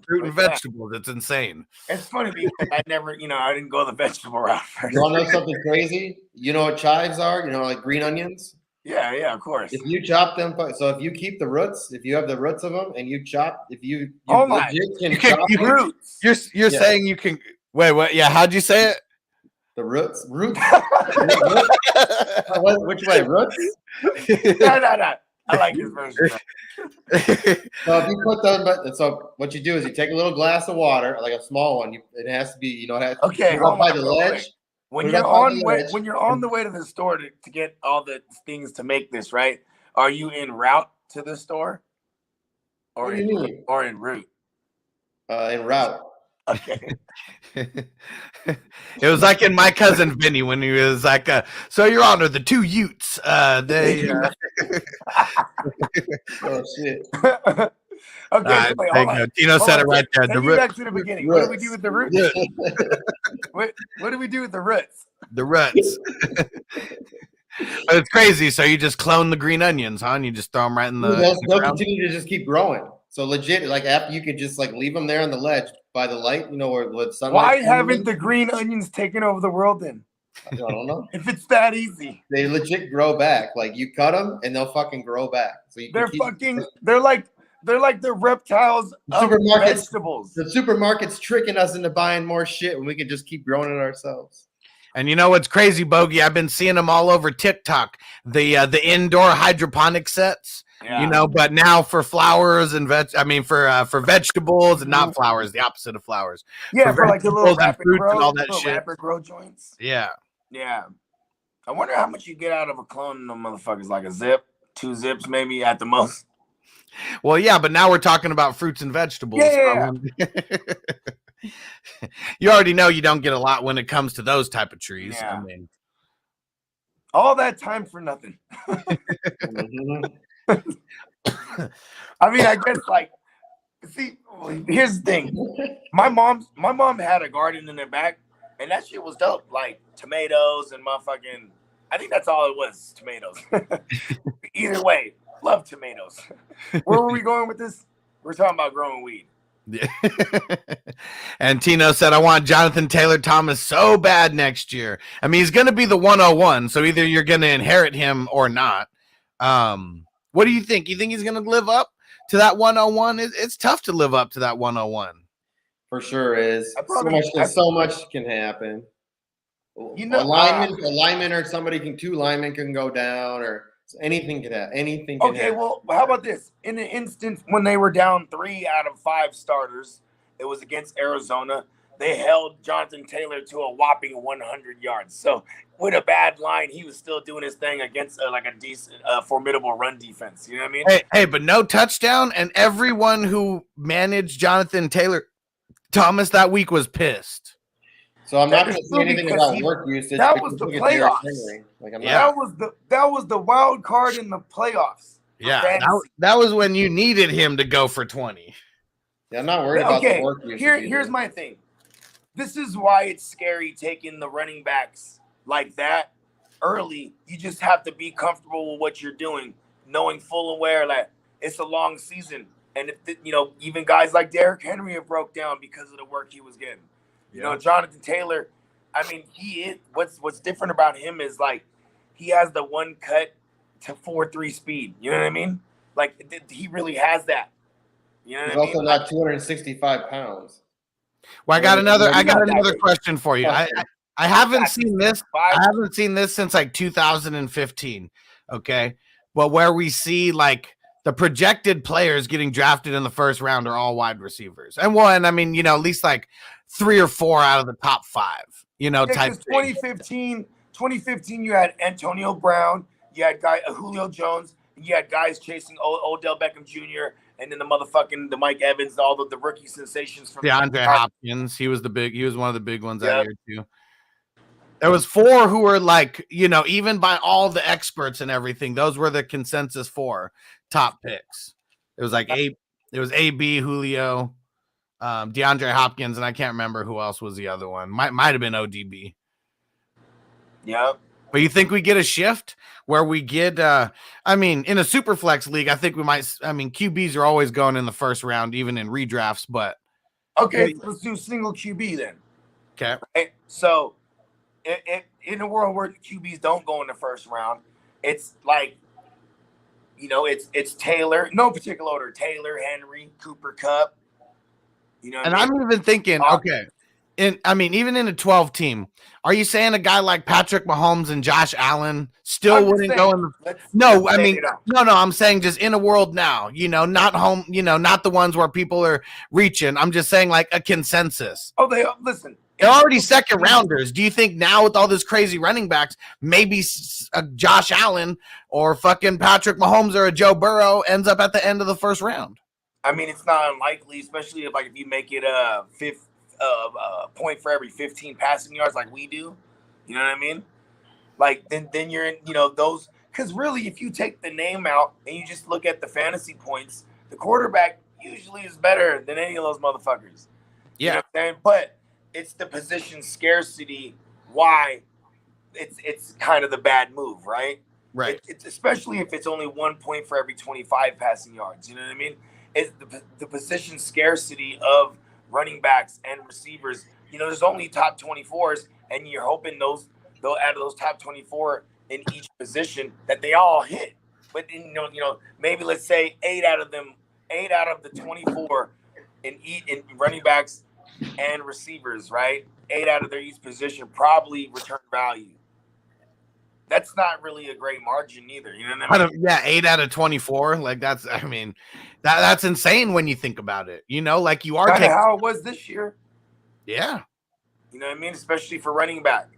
fruit and vegetables. It's insane. It's funny because I didn't go the vegetable route first. You want to know something crazy? You know what chives are? You know, like green onions? Yeah, of course. If you chop them, so if you keep the roots, if you have the roots of them, and you chop, you roots. You're saying you can wait. What? Yeah, how'd you say it? The roots. Which way? Roots? No. I like this version. So if you put them, so what you do is you take a little glass of water, like a small one. It has to be, okay. Up by the ledge. When you're on the way to the store to get all the things to make this, right? Are you en route to the store, or en route? En route. Okay. It was like in My Cousin Vinny when he was like, "So, Your Honor, the two Utes, they." Oh shit! Okay, so wait, hold on. Tino said it right there. Take me back to the beginning. What do we do with the roots? Yeah. What do we do with the roots? The roots. But it's crazy. So you just clone the green onions, huh? And you just throw them right in the. They'll continue to just keep growing. So legit, like after you could just like leave them there on the ledge by the light, you know, or with sunlight. Why haven't the green onions taken over the world then? I don't know. If it's that easy, They legit grow back. Like you cut them and they'll fucking grow back. So you they're like the reptiles of vegetables. The supermarket's tricking us into buying more shit when we can just keep growing it ourselves. And you know what's crazy, Bogey? I've been seeing them all over TikTok. The indoor hydroponic sets. Yeah. You know, but now for flowers and for vegetables and not flowers, the opposite of flowers. Yeah, for like the little rapid grow, and all that shit. Rapid grow joints. Yeah. Yeah. I wonder how much you get out of a clone of them motherfuckers, like a zip, 2 zips maybe at the most. Well, yeah, but now we're talking about fruits and vegetables. Yeah. You already know you don't get a lot when it comes to those type of trees. Yeah. I mean, all that time for nothing. I mean, I guess like, see, here's the thing. My mom had a garden in their back, and that shit was dope. Like tomatoes and motherfucking, I think that's all it was, tomatoes. Either way, love tomatoes. Where were we going with this? We're talking about growing weed. Yeah. And Tino said, I want Jonathan Taylor Thomas so bad next year. I mean, he's going to be the 101, so either you're going to inherit him or not. What do you think? You think he's going to live up to that 101? It's tough to live up to that 101. For sure is. So much can happen. You know, alignment or two linemen can go down, or anything can happen. Anything can happen. Well, how about this? In an instance when they were down 3 out of 5 starters, it was against Arizona. They held Jonathan Taylor to a whopping 100 yards. So with a bad line, he was still doing his thing against like a decent, formidable run defense. You know what I mean? Hey, but no touchdown, and everyone who managed Jonathan Taylor Thomas that week was pissed. So I'm not going to say anything about work usage. That was the playoffs. That was the wild card in the playoffs. Yeah, that was when you needed him to go for 20. Yeah, I'm not worried about the work usage. Here's my thing. This is why it's scary taking the running backs like that early. You just have to be comfortable with what you're doing, knowing full aware that it's a long season. And if even guys like Derrick Henry have broke down because of the work he was getting. You know, Jonathan Taylor, I mean, he is what's different about him is like he has the one cut to 4.3 speed. You know what I mean? Like he really has that. You know what I mean? He's also not 265 pounds. Well, I got another question for you. I haven't seen this. I haven't seen this since like 2015. Okay. Well, where we see like the projected players getting drafted in the first round are all wide receivers. And I mean, at least like 3 or 4 out of the top 5, type 2015, you had Antonio Brown, you had Julio Jones, and you had guys chasing Odell Beckham Jr., and then the Mike Evans, all the rookie sensations from DeAndre Hopkins. He was one of the big ones out here too. There was 4 who were like, even by all the experts and everything, those were the consensus 4 top picks. It was like AB, Julio, DeAndre Hopkins, and I can't remember who else was the other one. Might have been ODB. Yeah. But you think we get a shift where we get, in a super flex league, I think we might, QBs are always going in the first round, even in redrafts, but. Okay, let's do single QB then. Okay. Right? So, in a world where QBs don't go in the first round, it's like, it's Taylor, no particular order, Taylor, Henry, Cooper Kupp. I'm even thinking, okay. Even in a 12 team, are you saying a guy like Patrick Mahomes and Josh Allen still wouldn't go in the I'm saying just in a world now, not home, not the ones where people are reaching. I'm just saying like a consensus. Oh, listen. They're already second rounders. Do you think now with all this crazy running backs, maybe a Josh Allen or fucking Patrick Mahomes or a Joe Burrow ends up at the end of the first round? I mean, it's not unlikely, especially if you make it a point for every 15 passing yards like we do. You know what I mean? Like then you're in, those, because really if you take the name out and you just look at the fantasy points, the quarterback usually is better than any of those motherfuckers. Yeah. You know what I'm saying? But it's the position scarcity why it's kind of the bad move, right? Right. It's especially if it's only 1 point for every 25 passing yards. You know what I mean? It's the position scarcity of running backs and receivers. You know, there's only top 24s, and you're hoping those out of those top 24 in each position that they all hit. But you know, maybe let's say 8 out of the 24 in running backs and receivers, right? 8 out of their each position probably return value. That's not really a great margin either. You know what I mean? Yeah, 8 out of 24. Like that's insane when you think about it. You know, like you are Kind of how it was this year. Yeah. You know what I mean? Especially for running back.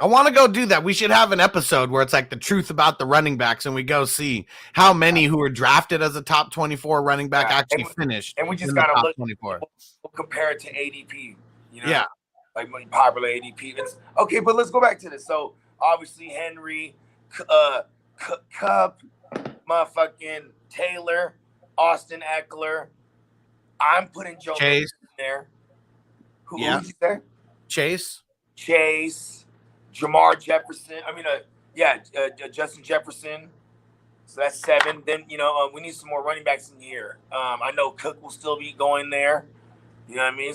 I want to go do that. We should have an episode where it's like the truth about the running backs, and we go see how many who were drafted as a top 24 running back actually finished. And we just got to look 24. We'll compare it to ADP. You know? Yeah. Like popular ADP. Okay, but let's go back to this. So obviously Henry, Cup, motherfucking Taylor, Austin Eckler. I'm putting Joe Chase in there. Who's you there? Chase, Jamar Jefferson. Justin Jefferson. So that's 7. Then we need some more running backs in here. I know Cook will still be going there. You know what I mean?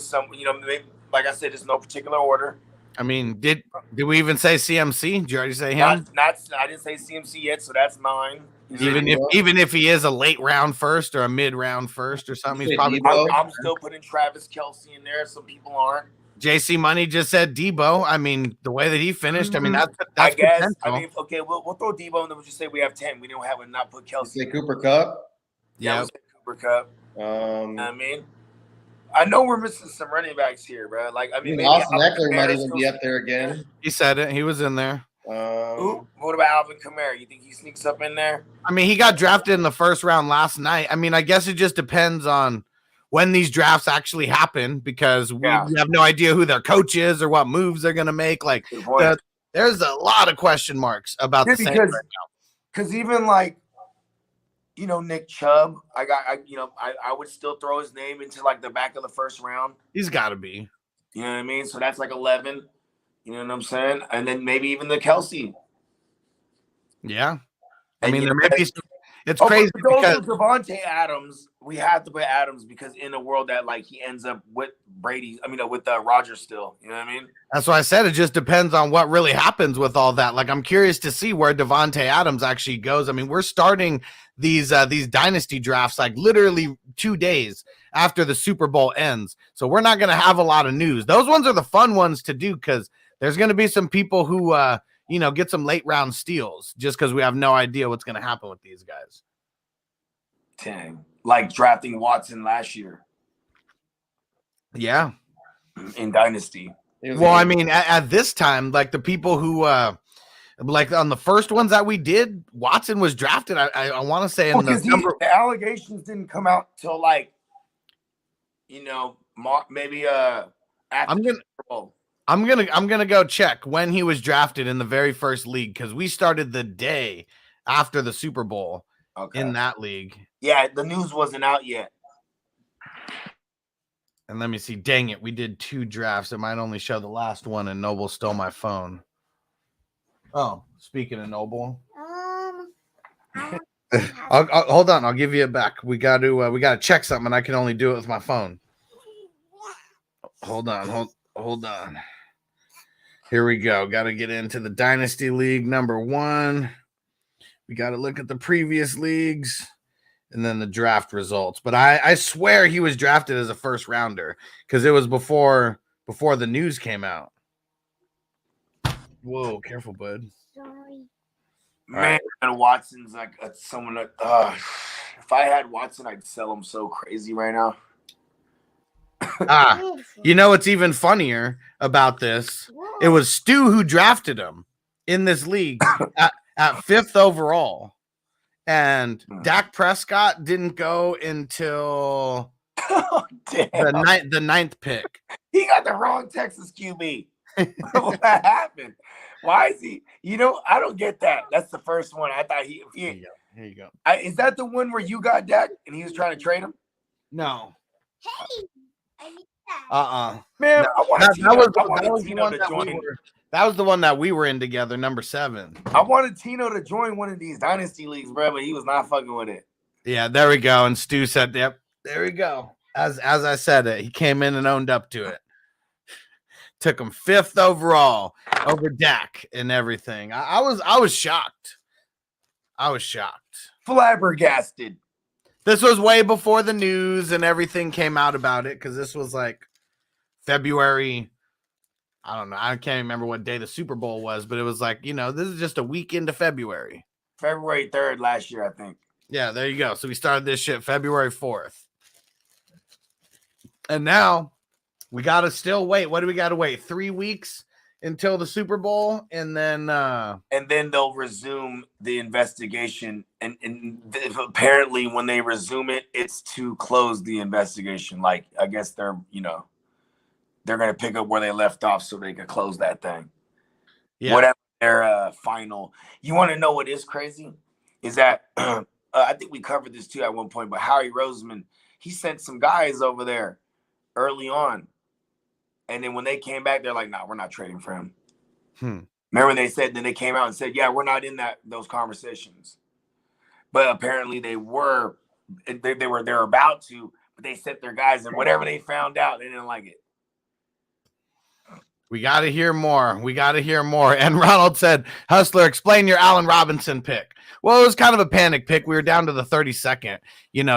Maybe, like I said, there's no particular order. I mean, did we even say CMC? Did you already say him? I didn't say CMC yet, so that's 9. Even if he is a late round first or a mid round first or something, he's probably. I'm still putting Travis Kelce in there. Some people aren't. JC Money just said Debo. I mean, the way that he finished. I mean, that's I guess. potential. I mean, okay, we'll throw Debo, and then we'll just say we have 10. We don't have to not put Kelce. Say Cooper Cup. Yeah, we'll say Cooper Cup. You know what I mean, I know we're missing some running backs here, bro. Like, I mean, maybe Austin Eckler might even be up there again. He said it. He was in there. What about Alvin Kamara? You think he sneaks up in there? I mean, he got drafted in the first round last night. I mean, I guess it just depends on when these drafts actually happen because we have no idea who their coach is or what moves they're going to make. Like, there's a lot of question marks about the Saints right now. Because even like, Nick Chubb, I would still throw his name into like the back of the first round. He's got to be. You know what I mean? So that's like 11. You know what I'm saying? And then maybe even the Kelce. Yeah. I mean, there may be. It's crazy because Devontae Adams, we have to put Adams because in a world that like he ends up with Brady, with Rodgers still. You know what I mean? That's why I said it just depends on what really happens with all that. Like I'm curious to see where Devontae Adams actually goes. I mean, we're starting these dynasty drafts like literally 2 days after the Super Bowl ends, so we're not going to have a lot of news. Those ones are the fun ones to do because there's going to be some people who get some late round steals just because we have no idea what's going to happen with these guys. Dang. Like drafting Watson last year. Yeah. In Dynasty. Well, I mean, at this time, like the people who, like on the first ones that we did, Watson was drafted. I want to say the allegations didn't come out till like, maybe after I'm the Super Bowl. I'm gonna go check when he was drafted in the very first league because we started the day after the Super Bowl in that league. Yeah, the news wasn't out yet. And let me see. Dang it, we did 2 drafts. It might only show the last one, and Noble stole my phone. Oh, speaking of Noble, I'll hold on. I'll give you it back. We got to check something. I can only do it with my phone. Hold on. Here we go. Got to get into the Dynasty League number 1. We got to look at the previous leagues and then the draft results. But I swear he was drafted as a first rounder because it was before the news came out. Whoa, careful, bud. Sorry. Man, Watson's like someone that if I had Watson, I'd sell him so crazy right now. What's even funnier about this? It was Stu who drafted him in this league at 5th overall. And Dak Prescott didn't go until the 9th pick. He got the wrong Texas QB. What happened? Why is he? I don't get that. That's the first one. I thought Here you go. Is that the one where you got Dak and he was trying to trade him? No. Hey, I need that. Man, No, I wanted Tino, that was I wanted the Tino one to that join. that was the one that we were in together, number 7. I wanted Tino to join one of these Dynasty leagues, bro, but he was not fucking with it. Yeah, there we go. And Stu said, "Yep, there we go." As I said it, he came in and owned up to it. Took him 5th overall over Dak and everything. I was shocked. I was shocked. Flabbergasted. This was way before the news and everything came out about it, because this was like February. I don't know. I can't remember what day the Super Bowl was, but it was like, this is just a week into February. February 3rd last year, I think. Yeah, there you go. So we started this shit February 4th. And now we got to still wait. What do we got to wait? 3 weeks until the Super Bowl, and then they'll resume the investigation. And apparently when they resume it, it's to close the investigation. Like, I guess they're going to pick up where they left off so they can close that thing. Yeah. Whatever their final. You want to know what is crazy? Is that I think we covered this too at one point, but Howie Roseman, he sent some guys over there early on. And then when they came back, they're like, "Nah, we're not trading for him." Remember they said, then they came out and said, "Yeah, we're not in those conversations." But apparently they were about to, but they sent their guys, and whatever they found out, they didn't like it. We got to hear more. We got to hear more. And Ronald said, "Hustler, explain your Allen Robinson pick." Well, it was kind of a panic pick. We were down to the 32nd,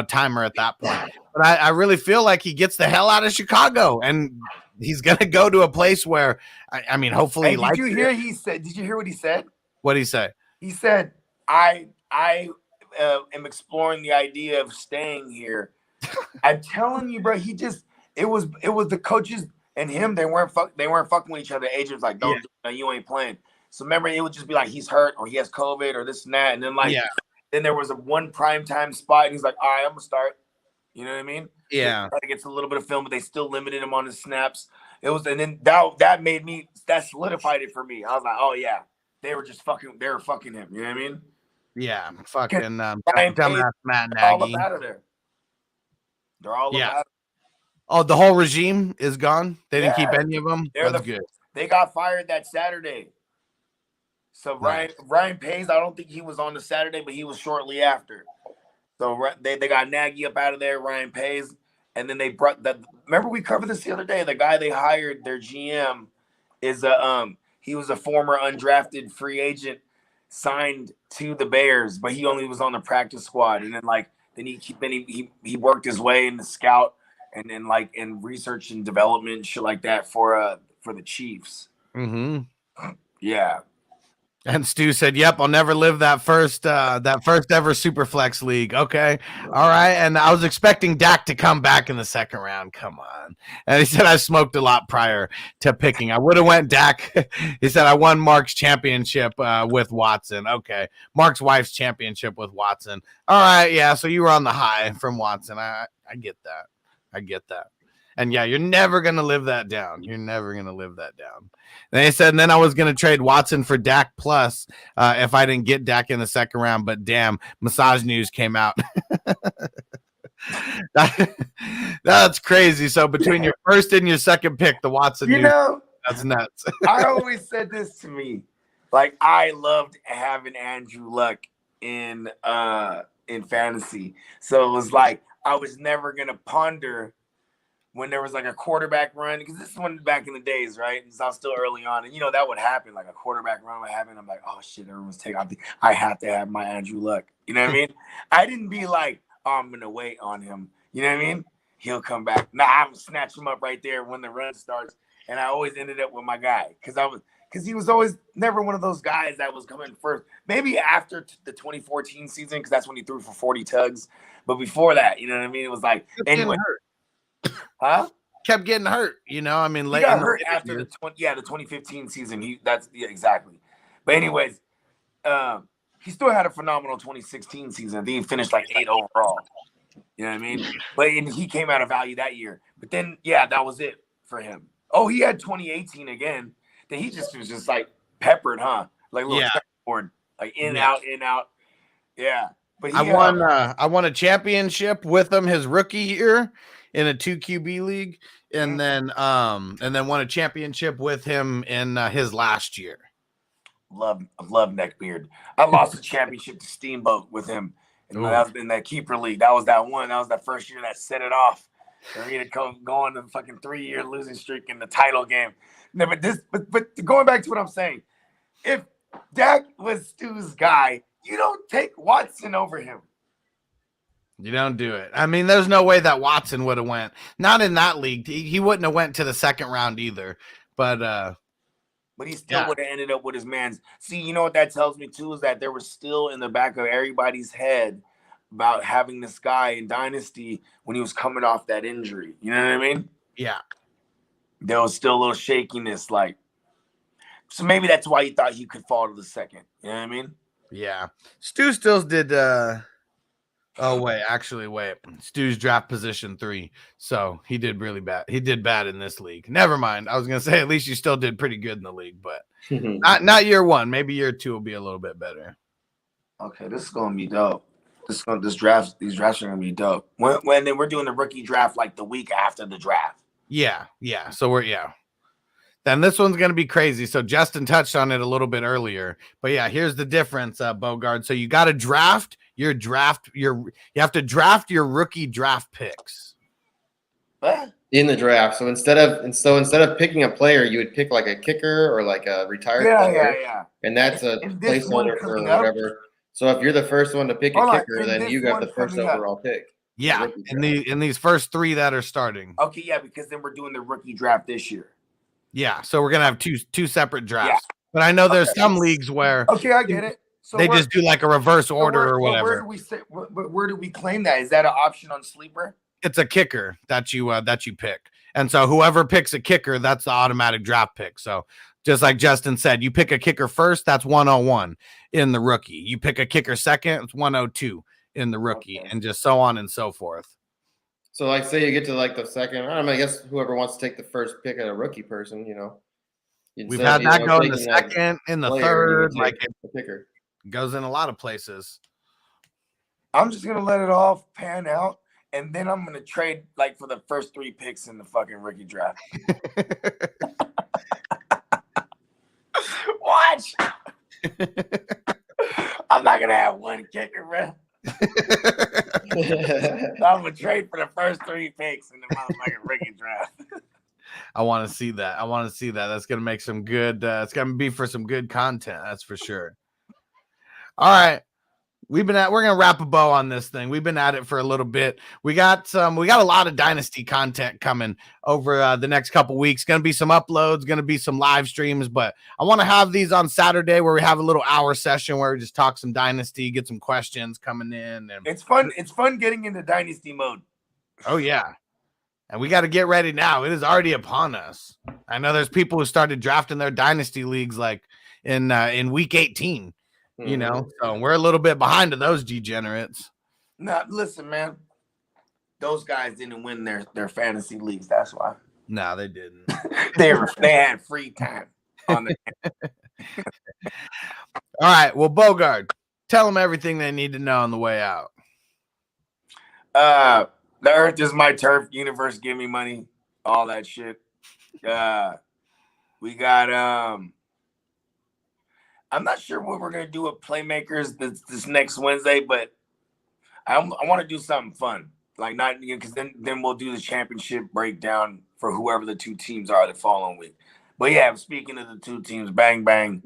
timer at that point. But I really feel like he gets the hell out of Chicago, and he's going to go to a place where, I mean, hopefully he likes it. Did you hear what he said? What did he say? He said, I am exploring the idea of staying here. I'm telling you, bro, it was the coaches and him, they weren't fucking with each other. Agents was like, "Don't do that, you ain't playing." So remember, it would just be like he's hurt or he has COVID or this and that. And then then there was a one primetime spot, and he's like, "All right, I'm gonna start." You know what I mean? Yeah. He gets a little bit of film, but they still limited him on his snaps. And then that solidified it for me. I was like, "Oh yeah, they were fucking him." You know what I mean? Yeah, fucking dumbass Matt Nagy. All up out of there. They're all up out of Oh, the whole regime is gone? They didn't keep any of them? That's good. They got fired that Saturday. So Ryan Pace, I don't think he was on the Saturday, but he was shortly after. So they got Nagy up out of there, Ryan Pace, and then they brought remember we covered this the other day. The guy they hired, their GM, is he was a former undrafted free agent signed to the Bears, but he only was on the practice squad. And then he worked his way in the scout and then in research and development, shit like that for the Chiefs. Mm-hmm. Yeah. And Stu said, "Yep, I'll never live that first ever Superflex league." Okay, all right. And I was expecting Dak to come back in the second round. Come on. And he said, "I smoked a lot prior to picking. I would have went Dak." He said, "I won Mark's championship with Watson." Okay, Mark's wife's championship with Watson. All right, yeah. So you were on the high from Watson. I get that. I get that. And yeah, you're never going to live that down. You're never going to live that down. And they said, and then I was going to trade Watson for Dak plus if I didn't get Dak in the second round. But damn, massage news came out. That's crazy. So between your first and your second pick, the Watson news, that's nuts. I always said this to me. I loved having Andrew Luck in fantasy. So it was I was never going to ponder when there was a quarterback run, because this is when back in the days, right? And so I was still early on, and that would happen. A quarterback run would happen. I'm like, oh shit, everyone's taking. I have to have my Andrew Luck. You know what I mean? I didn't be like, oh, I'm gonna wait on him. You know what I mean? He'll come back. Nah, I'm gonna snatch him up right there when the run starts. And I always ended up with my guy because he was always never one of those guys that was coming first. Maybe after the 2014 season, because that's when he threw for 40 tugs. But before that, you know what I mean? It was anyway. Huh? Kept getting hurt, I mean, late. He got hurt after the 2015 season. Exactly. But anyways, he still had a phenomenal 2016 season. I think he finished 8 overall. You know what I mean? But he came out of value that year. But then, that was it for him. Oh, he had 2018 again. Then he just was peppered, huh? Little checkerboard, in, out, in, out. Yeah. But I won a championship with him his rookie year in a 2 QB league, and then won a championship with him in his last year. love Neckbeard. I lost the championship to Steamboat with him, and that was in that keeper league. That was that one. That was that first year that set it off. For me to go on the fucking 3-year losing streak in the title game. No, but going back to what I'm saying, if Dak was Stu's guy, you don't take Watson over him. You don't do it. I mean, there's no way that Watson would have went. Not in that league. He wouldn't have went to the second round either. But he still would have ended up with his man's. See, you know what that tells me too is that there was still in the back of everybody's head about having this guy in Dynasty when he was coming off that injury. You know what I mean? Yeah. There was still a little shakiness, so maybe that's why he thought he could fall to the second. You know what I mean? Yeah. Stu still did Stu's draft position 3. So he did really bad. He did bad in this league. Never mind. I was gonna say at least you still did pretty good in the league, but not year 1. Maybe year 2 will be a little bit better. Okay, this is gonna be dope. These drafts are gonna be dope. When then we're doing the rookie draft like the week after the draft. Yeah. So then this one's gonna be crazy. So Justin touched on it a little bit earlier, but yeah, here's the difference, Bogard. So you got to draft you have to draft your rookie draft picks. What? In the draft. So instead of picking a player, you would pick like a kicker or like a retired player. Yeah. And that's a placeholder for whatever. So if you're the first one to pick a kicker, then you got the first overall pick. Yeah, in these first 3 that are starting. Okay, yeah, because then we're doing the rookie draft this year. Yeah, so we're gonna have two separate drafts. Yeah. But I know there's some leagues where I get it. So they just do like a reverse order or whatever. Where do we claim that? Is that an option on Sleeper? It's a kicker that you pick, and so whoever picks a kicker, that's the automatic draft pick. So just like Justin said, you pick a kicker first, that's 101 in the rookie. You pick a kicker second, it's 102 in the rookie, and just so on and so forth. So like say you get to like the second, I don't know, I guess whoever wants to take the first pick of a rookie person, We've had that go in the second, in the third, like the picker. Goes in a lot of places. I'm just gonna let it all pan out, and then I'm gonna trade like for the first 3 picks in the fucking rookie draft. Watch. I'm not gonna have one kicker, bro. I'm gonna trade for the first 3 picks in the motherfucking rookie draft. I want to see that. That's gonna make some good. It's gonna be for some good content. That's for sure. All right. We're gonna wrap a bow on this thing. We've been at it for a little bit. We got a lot of Dynasty content coming over the next couple weeks. Gonna be some uploads, gonna be some live streams, but I want to have these on Saturday where we have a little hour session where we just talk some Dynasty, get some questions coming in, and it's fun. It's fun getting into Dynasty mode. Oh yeah. And we got to get ready now. It is already upon us. I know there's people who started drafting their Dynasty leagues like in week 18. So we're a little bit behind to those degenerates. No, listen, man. Those guys didn't win their fantasy leagues. That's why. No, they didn't. they had free time on the. All right. Well, Bogard, tell them everything they need to know on the way out. The earth is my turf. Universe, give me money. All that shit. We got I'm not sure what we're gonna do with Playmakers this next Wednesday, but I want to do something fun, like not because then we'll do the championship breakdown for whoever the 2 teams are the following week. But yeah, speaking of the 2 teams, bang bang,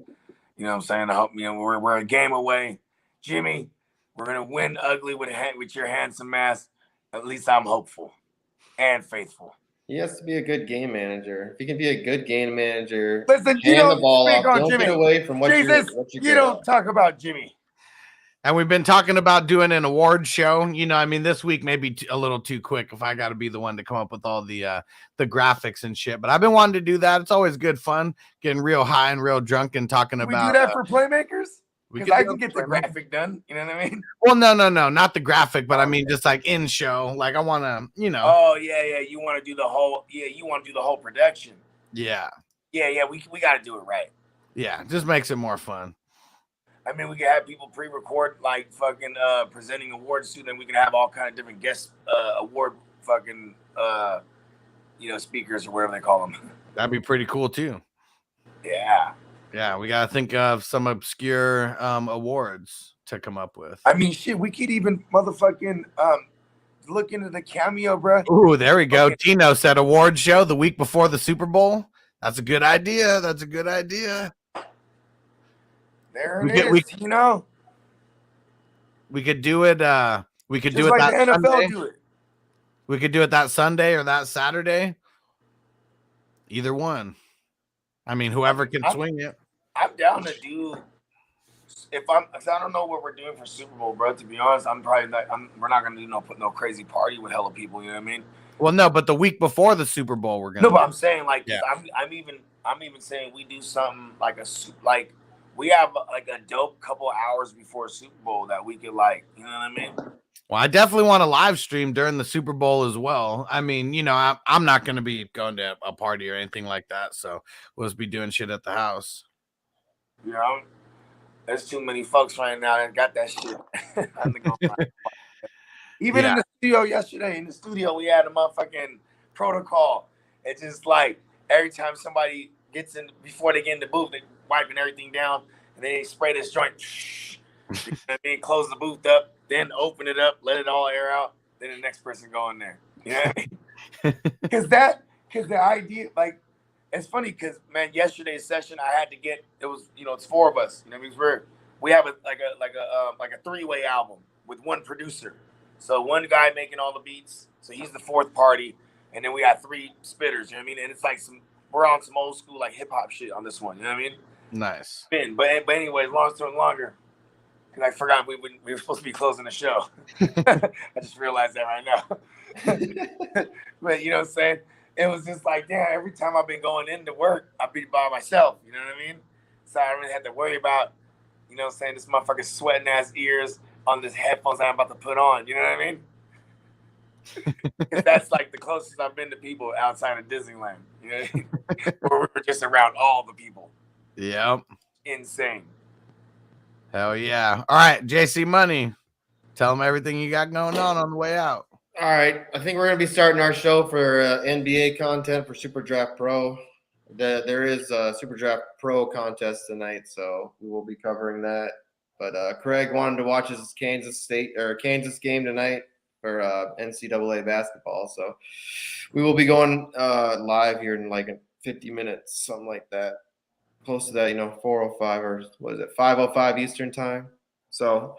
you know what I'm saying? I hope we're a game away, Jimmy. We're gonna win ugly with your handsome ass. At least I'm hopeful and faithful. He has to be a good game manager. If he can be a good game manager, listen, you don't the ball speak off, on don't Jimmy. get away from what you don't talk about Jimmy. And we've been talking about doing an award show. This week may be a little too quick if I got to be the one to come up with all the graphics and shit. But I've been wanting to do that. It's always good fun getting real high and real drunk and talking about. We do that for Playmakers? Because I can get the graphic done. You know what I mean? Well, no, not the graphic, but I mean just like in show. Like I want to, Oh yeah. You want to do the whole. Yeah, you want to do the whole production. Yeah. Yeah. We got to do it right. Yeah, just makes it more fun. I mean, we can have people pre-record like fucking presenting awards too. Then we can have all kind of different guest award fucking speakers or whatever they call them. That'd be pretty cool too. Yeah. Yeah, we gotta think of some obscure awards to come up with. I mean, shit, we could even motherfucking look into the cameo, bro. Ooh, there we go. Tino said award show the week before the Super Bowl. That's a good idea. That's a good idea. There it is, Tino. We could do it. We could Just do it like that the NFL Sunday. do it. We could do it that Sunday or that Saturday. Either one. I mean, whoever can swing it. I'm down to do. Cause I don't know what we're doing for Super Bowl, bro. To be honest, I'm probably not. We're not gonna do no crazy party with hella people. You know what I mean? Well, no, but the week before the Super Bowl, we're gonna. No, but I'm saying like, yeah. I'm even saying we do something like we have like a dope couple hours before Super Bowl that we could like, you know what I mean? Well, I definitely want to live stream during the Super Bowl as well. I mean, I'm not going to be going to a party or anything like that. So we'll just be doing shit at the house. You know, there's too many folks right now that got that shit. Even in the studio yesterday, we had a motherfucking protocol. It's just like every time somebody gets in, before they get in the booth, they wiping everything down and they spray this joint. You know what I mean? Close the booth up, then open it up, let it all air out, then the next person go in there. You know what I mean? Because the idea, like, it's funny because, man, yesterday's session I had to get, it was, it's four of us. You know what I mean? We have a three-way album with one producer. So one guy making all the beats, so he's the fourth party, and then we got three spitters. You know what I mean? And it's like we're on some old school like hip hop shit on this one. You know what I mean? Nice. But anyway, long story longer. Because I forgot we were supposed to be closing the show. I just realized that right now. But you know what I'm saying? It was just like, damn, every time I've been going into work, I've been by myself. You know what I mean? So I don't really have to worry about, you know what I'm saying, this motherfucker sweating ass ears on this headphones that I'm about to put on. You know what I mean? Because that's like the closest I've been to people outside of Disneyland. You know what I mean? Where we were just around all the people. Yep. Insane. Hell yeah. All right, JC Money. Tell them everything you got going on the way out. All right. I think we're going to be starting our show for NBA content for Super Draft Pro. There is a Super Draft Pro contest tonight, so we will be covering that. But Craig wanted to watch his Kansas game tonight for NCAA basketball. So we will be going live here in like 50 minutes, something like that. Close to that, 4:05 or what is it, 5:05 Eastern time. So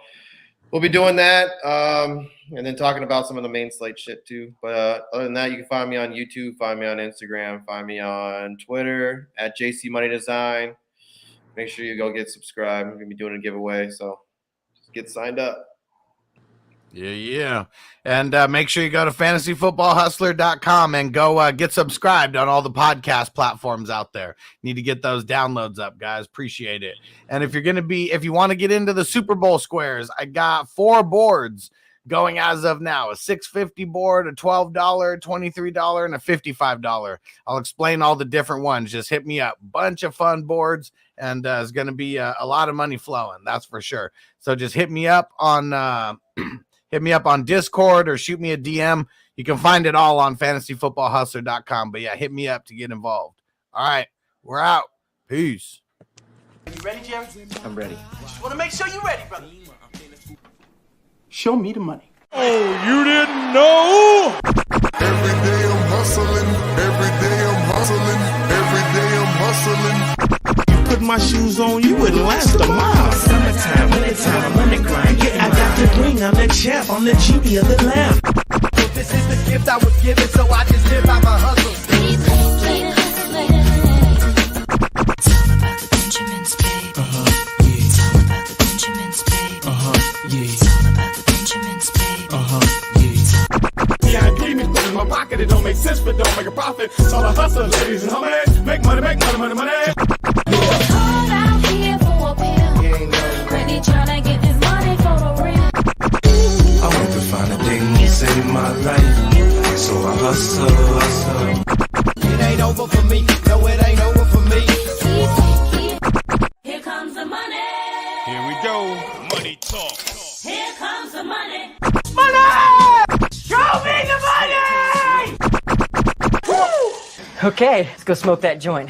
we'll be doing that, and then talking about some of the main slate shit too. But other than that, you can find me on YouTube, find me on Instagram, find me on Twitter at JCMoneyDesign. Make sure you go get subscribed. We're gonna be doing a giveaway, so just get signed up. Yeah. And make sure you go to fantasyfootballhustler.com and go get subscribed on all the podcast platforms out there. Need to get those downloads up, guys. Appreciate it. And if you want to get into the Super Bowl squares, I got 4 boards going as of now. A $6.50 board, a $12, $23, and a $55. I'll explain all the different ones. Just hit me up. Bunch of fun boards, and it's going to be a lot of money flowing. That's for sure. So just hit me up on hit me up on Discord or shoot me a DM. You can find it all on fantasyfootballhustler.com. But yeah, hit me up to get involved. All right, we're out. Peace. You ready, Jerry? I'm ready. Just want to make sure you're ready, brother. Show me the money. Oh, you didn't know? Every day I'm hustling. Every day I'm hustling. Every day I'm hustling. Put my shoes on, you wouldn't last a mile. Summertime, wintertime, I'm on the grind. Yeah, I got the ring, I'm the champ, I'm the genie of the lamp. This is the gift I was given, so I just live by my hustle. Yeah, I dream is put in my pocket. It don't make sense, but don't make a profit. It's all a hustle, ladies and homies. Make money, money, money, money. Called out here for a pill. Crazy tryna get this money for the real. I want to find a thing to save my life, so I hustle. It ain't over for me. No, it ain't over for me. Here comes the money. Here we go. Money talk. Here comes the money. Okay, let's go smoke that joint.